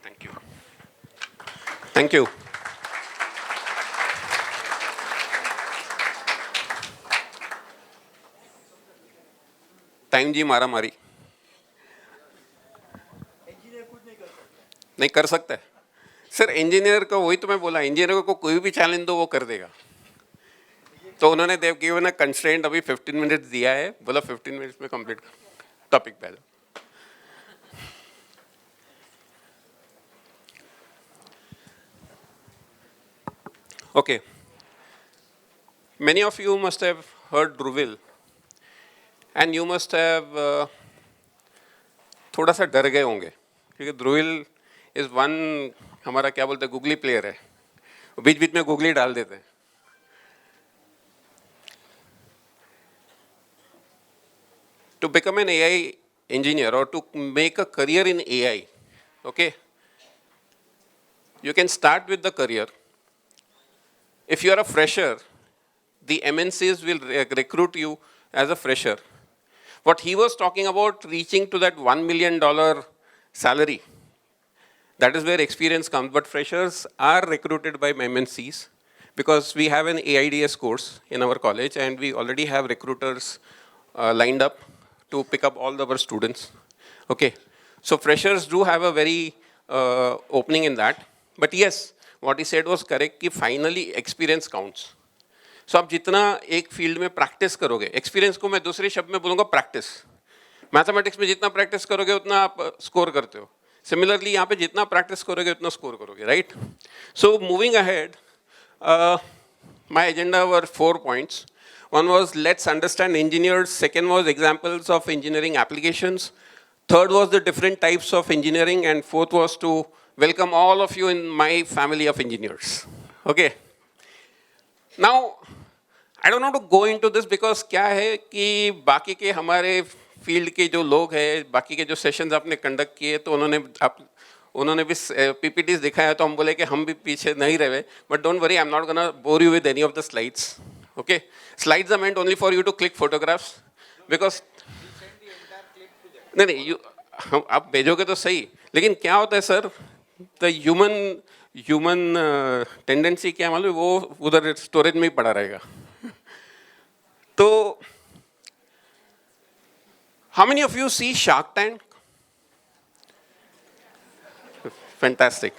Thank you. Thank you. Time ji mara mari. नहीं कर सकता है sir. Engineer को वही तो मैं बोला, engineer को कोई भी चैलेंज दो वो कर देगा। तो उन्होंने देव गिवन अ कंस्ट्रेंट, अभी 15 मिनट्स दिया है, बोला 15 मिनट्स में कंप्लीट टॉपिक पे आ जाओ। Okay. Many of you must have heard Druvil, and you must have थोड़ा सा डर गए होंगे क्योंकि ध्रुविल इज वन, हमारा क्या बोलते हैं, गूगली प्लेयर है, बीच बीच में गूगली डाल देते हैं। To become an AI engineer or to make a career in AI, okay, you can start with the career. If you are a fresher, the MNCs will recruit you as a fresher. What he was talking about, reaching to that $1 million salary, that is where experience comes. But freshers are recruited by MNCs because we have an AIDS course in our college and we already have recruiters lined up to pick up all our students. Okay, so freshers do have a very opening in that. But yes, what he said was correct कि finally experience counts. So आप जितना एक field में practice करोगे, experience को मैं दूसरे शब्द में बोलूँगा प्रैक्टिस। मैथमेटिक्स में जितना प्रैक्टिस करोगे उतना आप स्कोर करते हो। सिमिलरली यहाँ पे जितना प्रैक्टिस करोगे उतना स्कोर करोगे, right? So moving ahead, my agenda were 4 points. One was let's understand engineers. Second was examples of engineering applications. Third was the different types of engineering, and fourth was to welcome all of you in my family of engineers. Okay. Now, I don't want to go into this because क्या है कि बाकी के हमारे field के जो लोग हैं, बाकी के जो सेशंस आपने कंडक्ट किए, तो उन्होंने भी PPTs दिखाया, तो हम बोले कि हम भी पीछे नहीं रहे। But don't worry, I'm not gonna bore you with any of the slides. Okay, slides are meant only for you to click photographs because नहीं आप भेजोगे तो सही, लेकिन क्या होता है सर, the human टेंडेंसी क्या मालूम, वो उधर स्टोरेज में ही पड़ा रहेगा। तो how many of you see Shark Tank? Fantastic.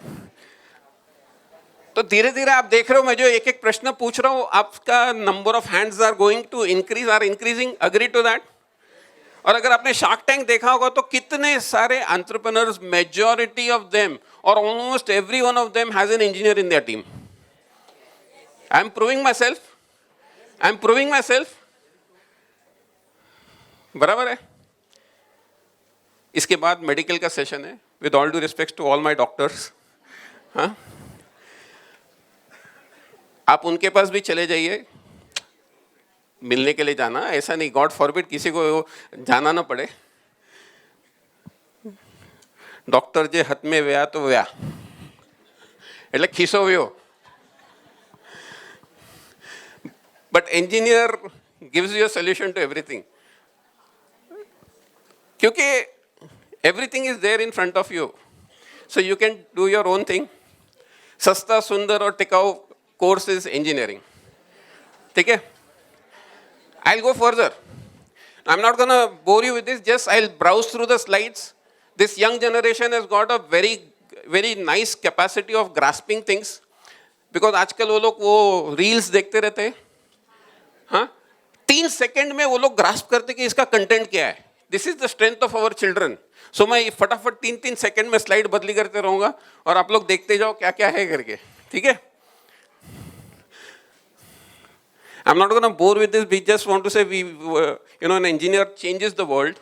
तो धीरे धीरे आप देख रहे हो, मैं जो एक एक प्रश्न पूछ रहा हूँ, आपका number of hands are going to increase, are increasing, agree to that? और अगर आपने शार्क टैंक देखा होगा तो कितने सारे एंटरप्रेन्योर्स, मेजॉरिटी ऑफ देम और almost every one of them has an engineer in their team. I am proving myself, बराबर है? इसके बाद मेडिकल का सेशन है, with all due respect to all my doctors. हाँ, आप उनके पास भी चले जाइए, मिलने के लिए जाना, ऐसा नहीं, गॉड फॉरबिड किसी को जाना ना पड़े। डॉक्टर जे हाथ में व्या तो व्या એટલે ખિસોવ્યો, but engineer gives you a solution to everything, क्योंकि everything is there in front of you, so you can do your own thing. सस्ता, सुंदर और टिकाऊ कोर्स इज इंजीनियरिंग, ठीक है? I'll go further. I'm not going to bore you with this, just I'll browse through the slides. This young generation has got a very nice capacity of grasping things, because आजकल वो लोग वो reels देखते रहते हैं, हाँ, 3 second में वो लोग ग्रास्प करते कि इसका कंटेंट क्या है। This is the strength of our children. So मैं फटाफट 3 सेकंड में स्लाइड बदली करते रहूँगा और आप लोग देखते जाओ क्या क्या है करके, ठीक है? I'm not going to bore with this. We just want to say an engineer changes the world.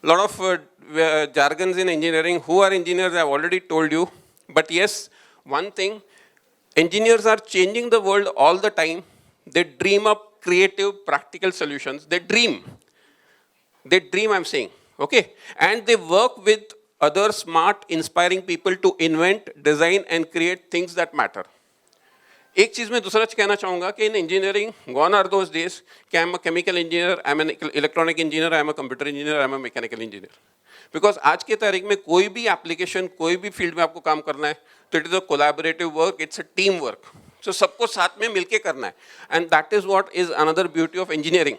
A lot of jargons in engineering. Who are engineers? I've already told you. But yes, one thing, engineers are changing the world all the time. They dream up creative, practical solutions. They dream, I'm saying. Okay? And they work with other smart, inspiring people to invent, design, and create things that matter. एक चीज़ मैं दूसरा कहना चाहूँगा कि in engineering, gone are those days कि I am a chemical engineer, I am an electronic engineer, I am a computer engineer, I am a mechanical engineer. Because आज के तारीख में कोई भी एप्लीकेशन, कोई भी फील्ड में आपको काम करना है तो it is a collaborative work, it's a team work. So सबको साथ में मिलके करना है, and that is what is another beauty of engineering.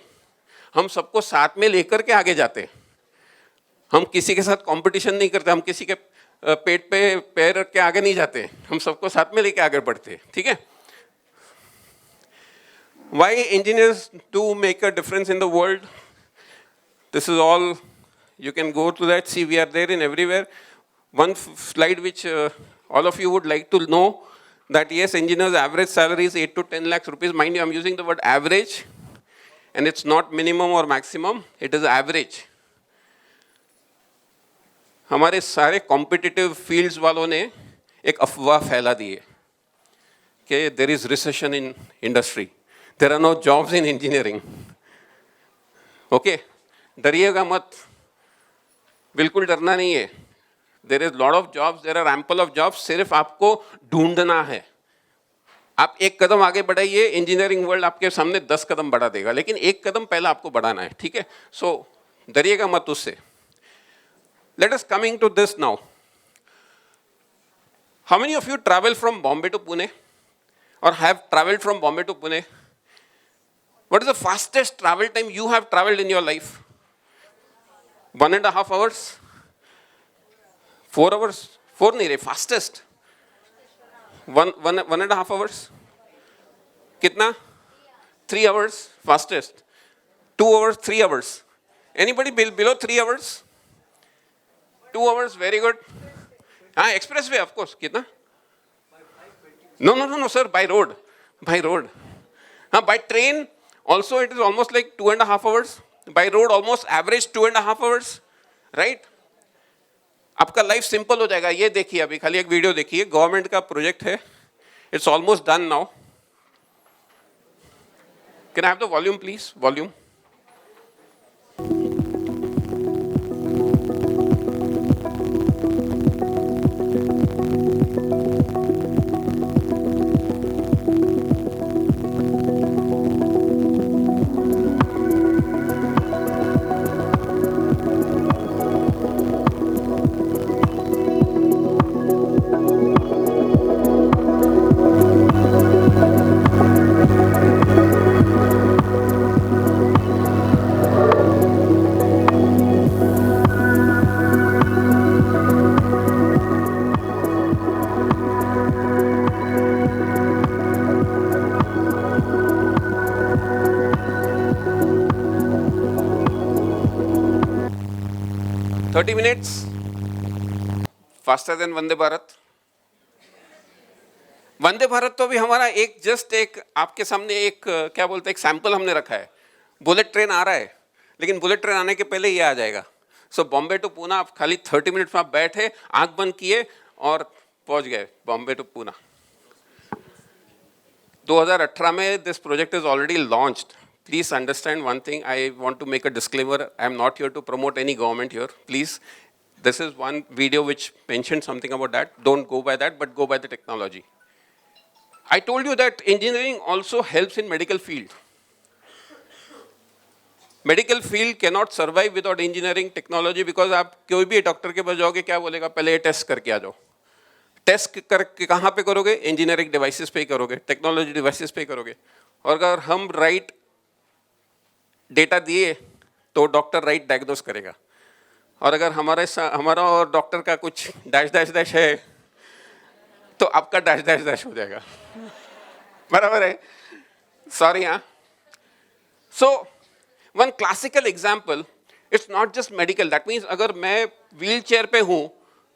हम सबको साथ में लेकर के आगे जाते हैं। हम किसी के साथ कंपटीशन नहीं करते, हम किसी के पेट पे पैर रख के आगे नहीं जाते, हम सबको साथ में लेके आगे बढ़ते हैं, ठीक है? Why engineers do make a difference in the world? This is all, you can go to that, see we are there in everywhere. One slide which all of you would like to know, that yes, engineers average salary is 8 to 10 lakhs rupees. Mind you, I'm using the word average, and it's not minimum or maximum, it is average. हमारे सारे competitive fields वालों ने एक अफवाह फैला दी है कि there is recession in industry, there are no jobs in engineering. Okay, डरिएगा मत, बिल्कुल डरना नहीं है. There is lot of jobs, there are ample of jobs, सिर्फ आपको ढूंढना है. आप एक कदम आगे बढ़ाइए, इंजीनियरिंग वर्ल्ड आपके सामने 10 कदम बढ़ा देगा, लेकिन एक कदम पहले आपको बढ़ाना है, ठीक है? सो डरिएगा मत उससे. Let us coming to this now. How many of you travel from Bombay to Pune or have traveled from Bombay to Pune? What is the fastest travel time you have traveled in your life? 1.5 hours? 4 hours? 4 नहीं रे, fastest. 1.5 hours? कितना? 3 hours fastest. 2 hours, 3 hours. Anybody below 3 hours? 2 hours, very good. Expressway, of course. कितना? No, sir. By road. By train, also it is almost like 2.5 hours. By road, almost average 2.5 hours. Right? आपका life simple हो जाएगा. ये देखिए, अभी खाली एक video देखिए. गवर्नमेंट का प्रोजेक्ट है. It's almost done now. Can I have the volume, please? Volume. minutes faster than Vande Bharat. Vande Bharat तो भी हमारा एक जस्ट एक आपके सामने एक क्या बोलते हैं, एक सैंपल हमने रखा है. बुलेट ट्रेन आ रहा है, लेकिन बुलेट ट्रेन आने के पहले ये आ जाएगा. सो बॉम्बे टू पूना आप खाली 30 मिनट्स में आप बैठे, आंख बंद किए और पहुंच गए बॉम्बे टू पूना. 2018 में this project is already launched. Please understand one thing. I want to make a disclaimer. I am not here to promote any government here. Please, this is one video which mentioned something about that. Don't go by that, but go by the technology. I told you that engineering also helps in medical field. Medical field cannot survive without engineering technology because आप कोई भी doctor के पास जाओगे क्या बोलेगा, पहले ये test करके आ जाओ. टेस्ट करके कहाँ पे करोगे? इंजीनियरिंग डिवाइसेस पे करोगे, टेक्नोलॉजी डिवाइसेस पे करोगे. और अगर हम राइट डेटा दिए तो डॉक्टर राइट डायग्नोस करेगा. और अगर हमारा और डॉक्टर का कुछ डैश डैश डैश है तो आपका डैश डैश डैश हो जाएगा. बराबर है? सॉरी. हाँ. So one classical example, it's not just medical. That means अगर मैं व्हील चेयर पे हूँ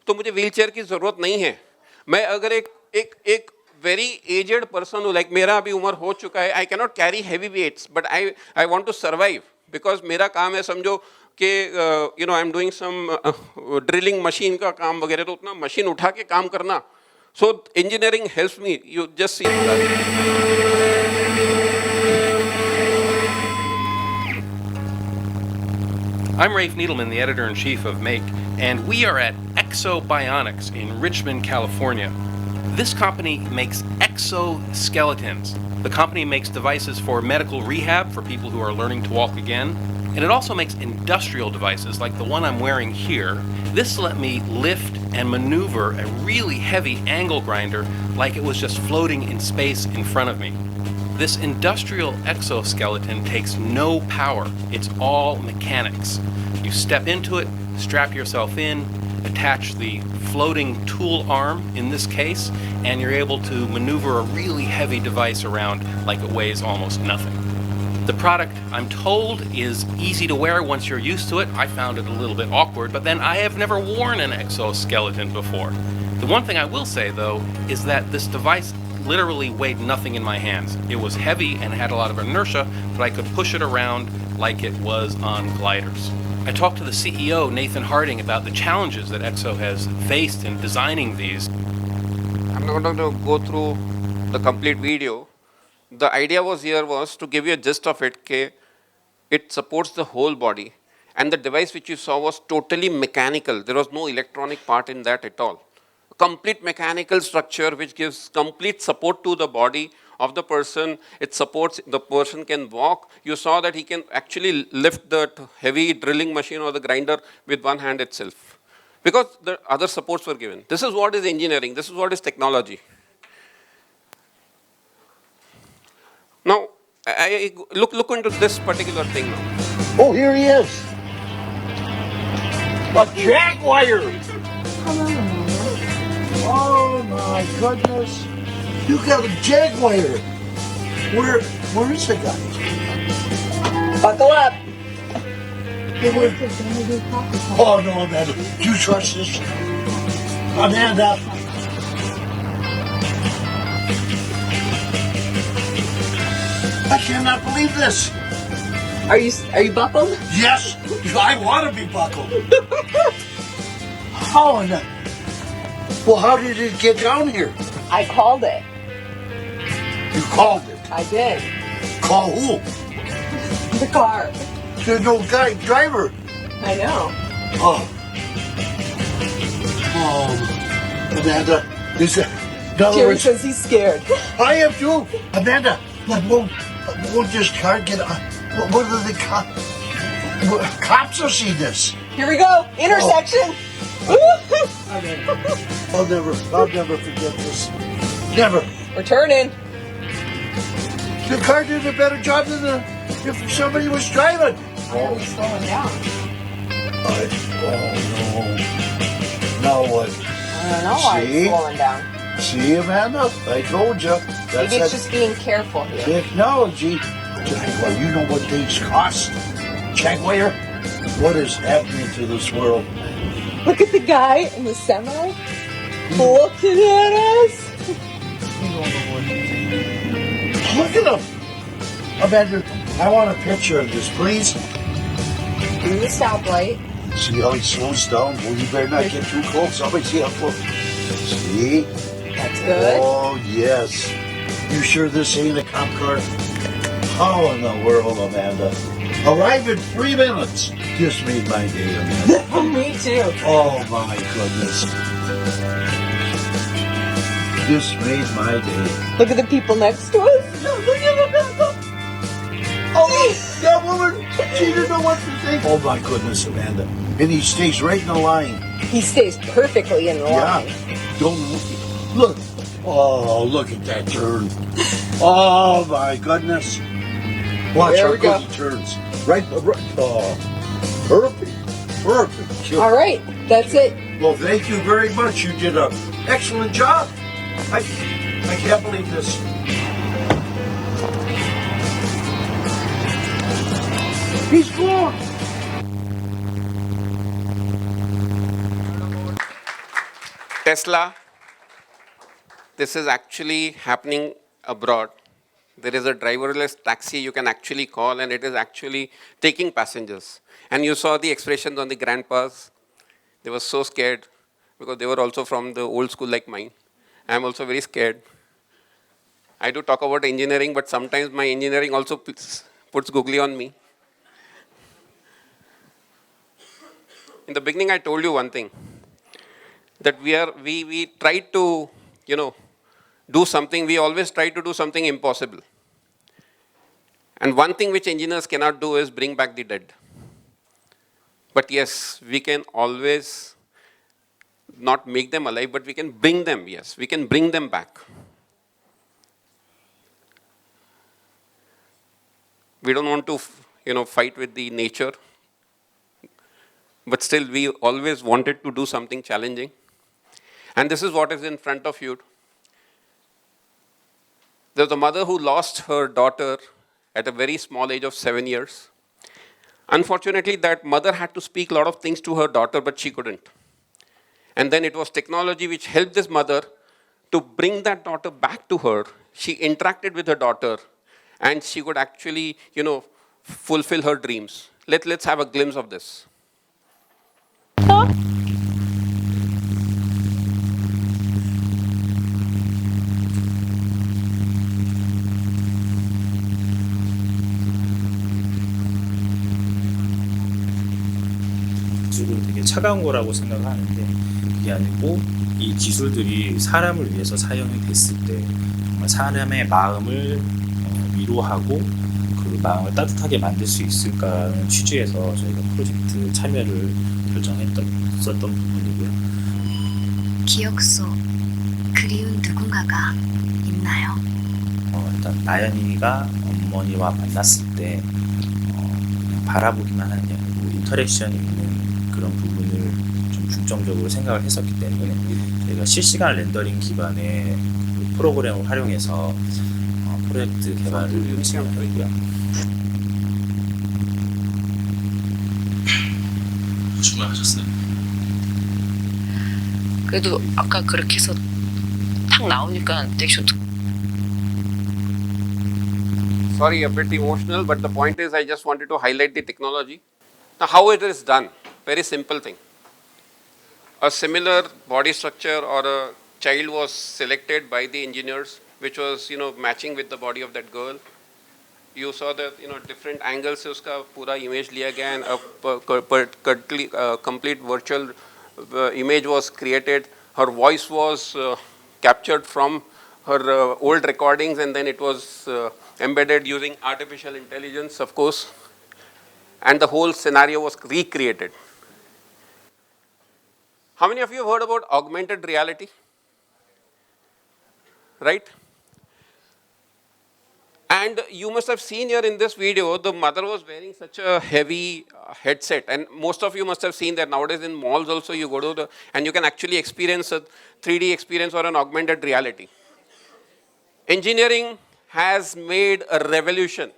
तो मुझे व्हील चेयर की जरूरत नहीं है. मैं अगर एक वेरी एजेड पर्सन हूँ, लाइक मेरा अभी उम्र हो चुका है, I cannot carry heavy weights but I want to survive because मेरा काम है, समझो कि you know I am doing some drilling machine का काम वगैरह, तो उतना मशीन उठा के काम करना. So engineering helps me. You just see. I'm Rafe Needleman, the editor-in-chief of Make, and we are at Exobionics in Richmond, California. This company makes exoskeletons. The company makes devices for medical rehab for people who are learning to walk again, and it also makes industrial devices like the one I'm wearing here. This let me lift and maneuver a really heavy angle grinder like it was just floating in space in front of me. This industrial exoskeleton takes no power. It's all mechanics. You step into it, strap yourself in, attach the floating tool arm in this case, and you're able to maneuver a really heavy device around like it weighs almost nothing. The product, I'm told, is easy to wear once you're used to it. I found it a little bit awkward, but then I have never worn an exoskeleton before. The one thing I will say, though, is that this device literally weighed nothing in my hands. It was heavy and had a lot of inertia, but I could push it around like it was on gliders. I talked to the CEO, Nathan Harding, about the challenges that EXO has faced in designing these. I'm not going to go through the complete video. The idea was to give you a gist of it. It supports the whole body. And the device which you saw was totally mechanical. There was no electronic part in that at all. A complete mechanical structure which gives complete support to the body of the person. It supports, the person can walk. You saw that he can actually lift the heavy drilling machine or the grinder with one hand itself. Because the other supports were given. This is what is engineering. This is what is technology. Now, I look into this particular thing now. Oh, here he is. A jaguar. Oh my goodness. You got a jaguar. Where is the guy? Buckle up. Oh no, Amanda. Do you trust this? Amanda. I cannot believe this. Are you buckled? Yes, I want to be buckled. How in the... Well, how did it get down here? I called it. You called it. I did. Call who? The car. There's no guy, driver. I know. Oh. Oh, Amanda, is it... In other Jerry words, says he's scared. I am too. Amanda, but won't this car get... What are the cops? Cops will see this. Here we go. Intersection. I'll never forget this. Never. We're turning. The car did a better job than if somebody was driving. Oh, he's slowing down. Oh no. Now what? I don't know why See? he's slowing down. See, Amanda? I told you. Maybe it's just being careful here. Technology. Jaguar, you know what things cost? Jaguar? What is happening to this world? Look at the guy in the semi. Looking at us. Look at him. Amanda, I want a picture of this, please. Do the stoplight. See how he slows down? Well, you better not get too close. Somebody see how close. See? That's good. Oh, yes. You sure this ain't a cop car? How in the world, Amanda? Arrive in 3 minutes. Just made my day, Amanda. Me too. Oh, my goodness. Just made my day. Look at the people next to us. Look at Amanda. Oh, that woman, she didn't know what to think. Oh, my goodness, Amanda. And he stays right in the line. He stays perfectly in the line. Yeah. Don't look. Oh, look at that turn. Oh, my goodness. Watch There how we good go. he turns. Right. Oh, perfect. All right, that's it. Well, thank you very much. You did an excellent job. I can't believe this. He's gone. Tesla, this is actually happening abroad. There is a driverless taxi you can actually call, and it is actually taking passengers. And you saw the expressions on the grandpas. They were so scared because they were also from the old school like mine. I'm also very scared. I do talk about engineering, but sometimes my engineering also puts googly on me. In the beginning, I told you one thing, that we try to, do something. We always try to do something impossible. And one thing which engineers cannot do is bring back the dead. But yes, we can always not make them alive, but we can bring them, yes, we can bring them back. We don't want to, fight with the nature. but still we always wanted to do something challenging. And this is what is in front of you. There's a mother who lost her daughter at a very small age of 7 years. Unfortunately, that mother had to speak a lot of things to her daughter, but she couldn't. And then it was technology which helped this mother to bring that daughter back to her. She interacted with her daughter, and she could actually, fulfill her dreams. Let's have a glimpse of this. 기술은 되게 차가운 거라고 생각을 하는데 그게 아니고 이 기술들이 사람을 위해서 사용이 됐을 때 정말 사람의 마음을 위로하고 그 마음을 따뜻하게 만들 수 있을까라는 취지에서 저희가 프로젝트 참여를 결정했었던 부분이고요. 기억 속 그리운 누군가가 있나요? 일단 나연이가 어머니와 만났을 때 그냥 바라보기만 하는 게 아니고 인터랙션이 있는 그런 부분을 좀 중점적으로 생각을 했었기 때문에 저희가 실시간 렌더링 기반의 그 프로그램을 활용해서 프로젝트 개발을 진행하고요. 수고하셨어요. 그래도 아까 그렇게 해서 탁 나오니까 되게 좋다. Sorry, a bit emotional, but the point is I just wanted to highlight the technology. Now, how it is done? Very simple thing. A similar body structure or a child was selected by the engineers, which was, matching with the body of that girl. You saw that, different angles से उसका पूरा image लिया गया and a complete virtual image was created. Her voice was captured from her old recordings, and then it was embedded using artificial intelligence, of course, and the whole scenario was recreated. How many of you have heard about augmented reality? Right? And you must have seen here in this video, the mother was wearing such a heavy headset. And most of you must have seen that nowadays in malls also you go to and you can actually experience a 3D experience or an augmented reality. Engineering has made a revolution.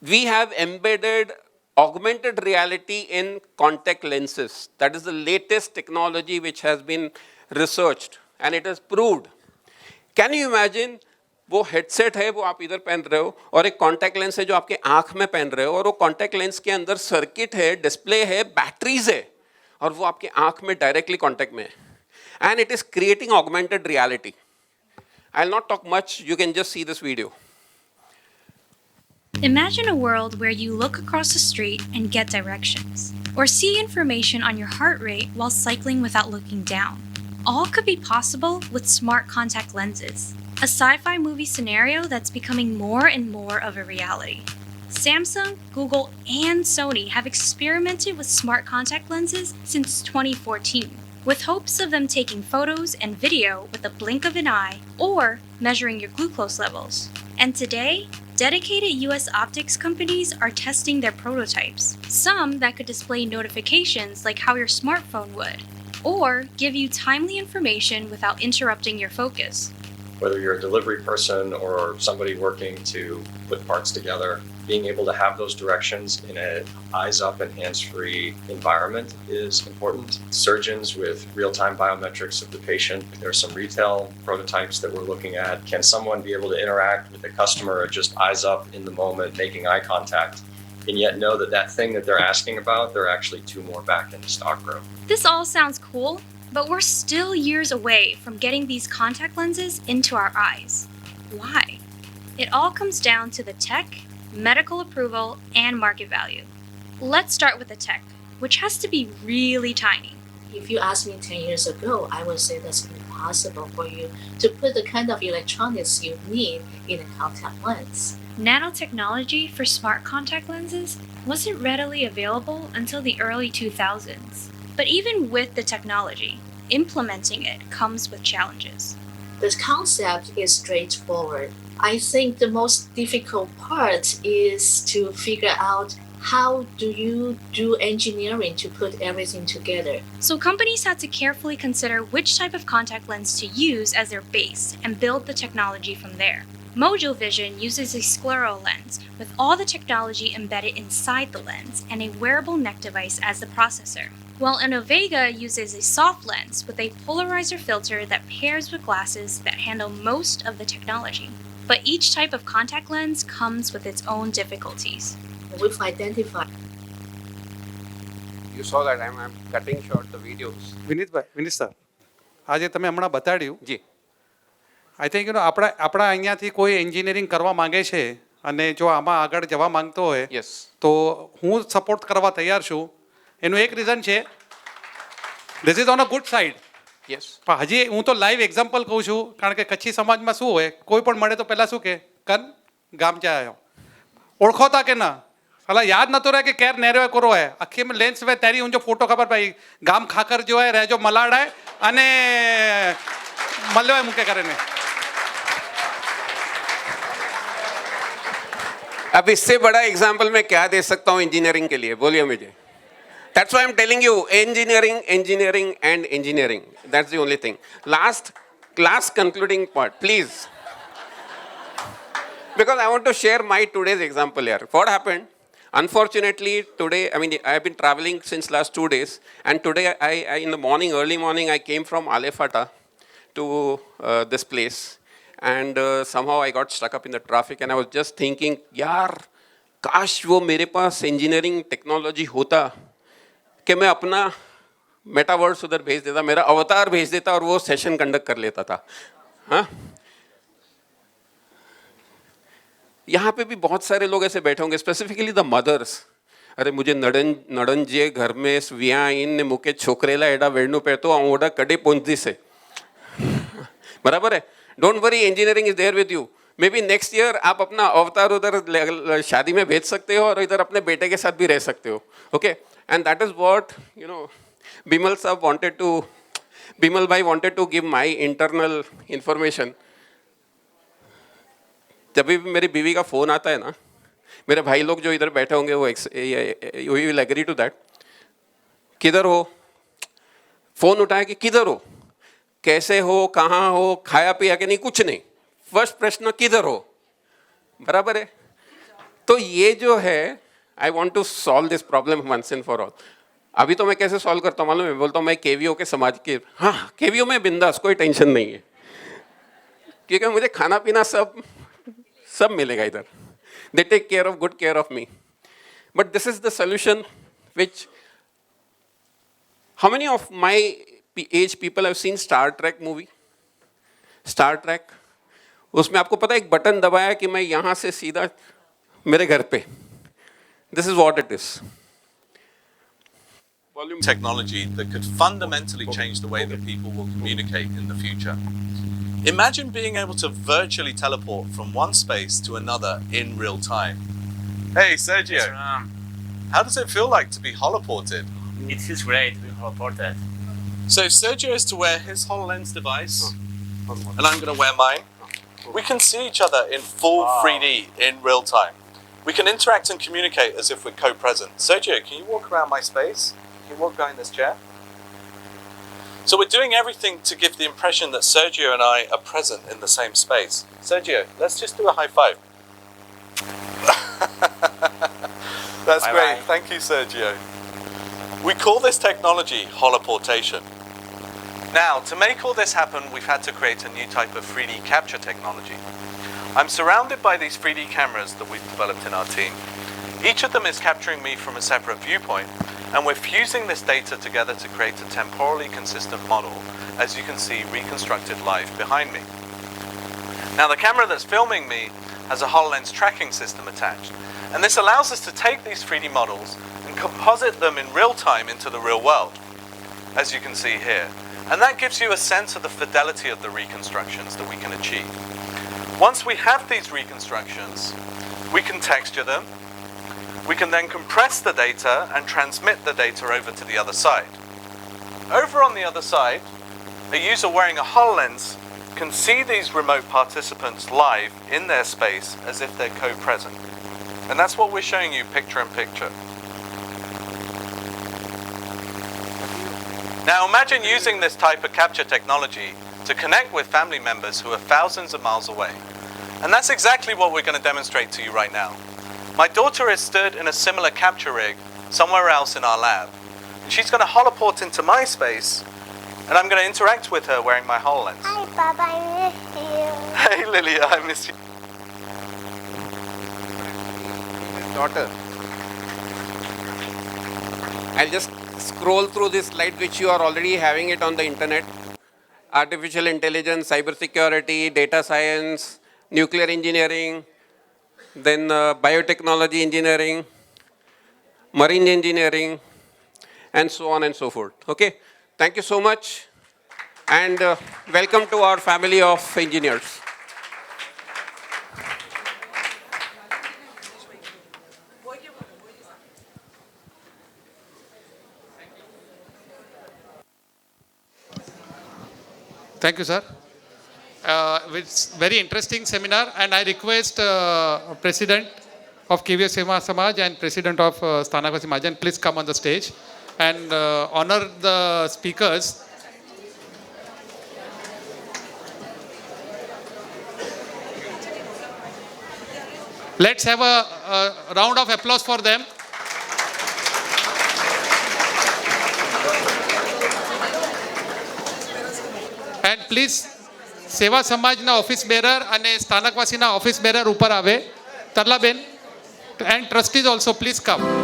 We have embedded augmented reality in contact lenses. That is the latest technology which has been researched and it is proved. Can you imagine वो headset है वो आप इधर पहन रहे हो और एक कॉन्टैक्ट लेंस है जो आपके आंख में पहन रहे हो और वो कॉन्टैक्ट लेंस के अंदर सर्किट है, डिस्प्ले है, बैटरीज है और वो आपके आंख में डायरेक्टली कॉन्टैक्ट में है and it is creating augmented reality. I will not talk much, you can just see this video. Imagine a world where you look across the street and get directions, or see information on your heart rate while cycling without looking down. All could be possible with smart contact lenses, a sci-fi movie scenario that's becoming more and more of a reality. Samsung, Google, and Sony have experimented with smart contact lenses since 2014, with hopes of them taking photos and video with a blink of an eye or measuring your glucose levels. And today, dedicated US optics companies are testing their prototypes, some that could display notifications like how your smartphone would, or give you timely information without interrupting your focus. Whether you're a delivery person or somebody working to put parts together, being able to have those directions in an eyes-up and hands-free environment is important. Surgeons with real-time biometrics of the patient. There are some retail prototypes that we're looking at. Can someone be able to interact with a customer just eyes up in the moment, making eye contact, and yet know that that thing that they're asking about, they're actually 2 more back in the stock room? This all sounds cool, but we're still years away from getting these contact lenses into our eyes. Why? It all comes down to the tech, medical approval, and market value. Let's start with the tech, which has to be really tiny. If you asked me 10 years ago, I would say that's impossible for you to put the kind of electronics you need in a contact lens. Nanotechnology for smart contact lenses wasn't readily available until the early 2000s. But even with the technology, implementing it comes with challenges. The concept is straightforward. I think the most difficult part is to figure out how do you do engineering to put everything together? So companies had to carefully consider which type of contact lens to use as their base and build the technology from there. Mojo Vision uses a scleral lens with all the technology embedded inside the lens and a wearable neck device as the processor, while Innovega uses a soft lens with a polarizer filter that pairs with glasses that handle most of the technology. But each type of contact lens comes with its own difficulties. We've identified. You saw that I'm cutting short the videos. Vineet sir આજે તમે હમણાં બતાડ્યું જી. I think આપણા અહીંયાથી કોઈ engineering કરવા માંગે છે અને જો આમાં આગળ જવા માંગતો હોય Yes. તો હું સપોર્ટ કરવા તૈયાર છું. એનું એક રીઝન છે, this is on a good side. Yes. પણ હજી હું તો લાઈવ એક્ઝામ્પલ કહું છું, કારણ કે કચ્છી સમાજમાં શું હોય, કોઈ પણ મળે તો પહેલાં શું કે કન ગામ ચા આવ્યો, ઓળખોતા કે ના, साला याद न तो रहे कि कैर नेरो करो है अखी में लेंस वे तेरी उन जो फोटो खबर पाई गाम खाकर जो है रह जो मलाड़ है अने मल्लो है मुके करे ने. अब इससे बड़ा एग्जाम्पल मैं क्या दे सकता हूँ इंजीनियरिंग के लिए, बोलिए मुझे. That's why I'm telling you, engineering, engineering and engineering. That's the only thing. Last concluding part, please. Because I want to share my today's example here. What happened? Unfortunately, today, I mean, I have been traveling since last 2 days, and today, I in the morning, early morning, I came from Alefata to this place, and somehow I got stuck up in the traffic, and I was just thinking, यार, काश वो मेरे पास engineering technology होता, कि मैं अपना metaverse उधर भेज देता, मेरा अवतार भेज देता, और वो सेशन कंडक्ट कर लेता था. हाँ? यहाँ पे भी बहुत सारे लोग ऐसे बैठे होंगे, स्पेसिफिकली द मदर्स. अरे मुझे नड़न जे घर में विया इन ने मुके छोकरेला एडा वेड़नू पेतो ओडा कड़े पहुंचती से. बराबर है. Don't worry, engineering is there with you. Maybe next year आप अपना अवतार उधर शादी में भेज सकते हो और इधर अपने बेटे के साथ भी रह सकते हो. Okay, and that is what you know Bimal bhai wanted to give my internal information. जब भी मेरी बीवी का फ़ोन आता है ना, मेरे भाई लोग जो इधर बैठे होंगे वो विल एग्री टू दैट. किधर हो, फ़ोन उठाए कि किधर हो, कैसे हो, कहाँ हो, खाया पिया कि नहीं, कुछ नहीं. फर्स्ट प्रश्न किधर हो. बराबर है. तो ये जो है, I want to solve this problem once and for all. अभी तो मैं कैसे सॉल्व करता हूँ मालूम है, बोलता हूँ मैं केवीओ के समाज के, हाँ केवीओ में बिंदास, कोई टेंशन नहीं है, क्योंकि मुझे खाना पीना सब मिलेगा इधर. They take good care of me. But this is the solution which, how many of my age people have seen Star Trek movie? Star Trek. उसमें आपको पता है एक बटन दबाया कि मैं यहाँ से सीधा मेरे घर पे. This is what it is. Technology that could fundamentally change the way that people will communicate in the future. Imagine being able to virtually teleport from one space to another in real time. Hey, Sergio. Yes, how does it feel like to be holoported? it feels great to be holoported. So Sergio is to wear his HoloLens device, and I'm going to wear mine. We can see each other in full 3D in real time. We can interact and communicate as if we're co-present. Sergio, can you walk around my space? Can you walk behind this chair? So we're doing everything to give the impression that Sergio and I are present in the same space. Sergio, let's just do a high five. That's Bye great. bye. Thank you, Sergio. We call this technology holoportation. Now, to make all this happen, we've had to create a new type of 3D capture technology. I'm surrounded by these 3D cameras that we've developed in our team. Each of them is capturing me from a separate viewpoint, and we're fusing this data together to create a temporally consistent model, as you can see reconstructed live behind me. Now, the camera that's filming me has a HoloLens tracking system attached, and this allows us to take these 3D models and composite them in real time into the real world, as you can see here. And that gives you a sense of the fidelity of the reconstructions that we can achieve. Once we have these reconstructions, we can texture them. We can then compress the data and transmit the data over to the other side. Over on the other side, a user wearing a HoloLens can see these remote participants live in their space as if they're co-present. And that's what we're showing you picture in picture. Now imagine using this type of capture technology to connect with family members who are thousands of miles away. And that's exactly what we're going to demonstrate to you right now. My daughter is stood in a similar capture rig somewhere else in our lab. And she's going to holoport into my space, and I'm going to interact with her wearing my HoloLens. Hi, Bob, I miss you. Hey, Lilia, I miss you. Daughter. I'll just scroll through this slide which you are already having it on the internet. Artificial intelligence, cybersecurity, data science, nuclear engineering, then biotechnology engineering, marine engineering, and so on and so forth. Okay, thank you so much, and welcome to our family of engineers. Thank you, sir. It's very interesting seminar, and I request President of KVS Seva Samaj and President of Sthanakvasi Mahajan, please come on the stage and honor the speakers. Let's have a round of applause for them. And please, સેવા સમાજના office bearer અને સ્થાનકવાસીના office bearer ઉપર આવે. તરલાબેન and trustees also please come.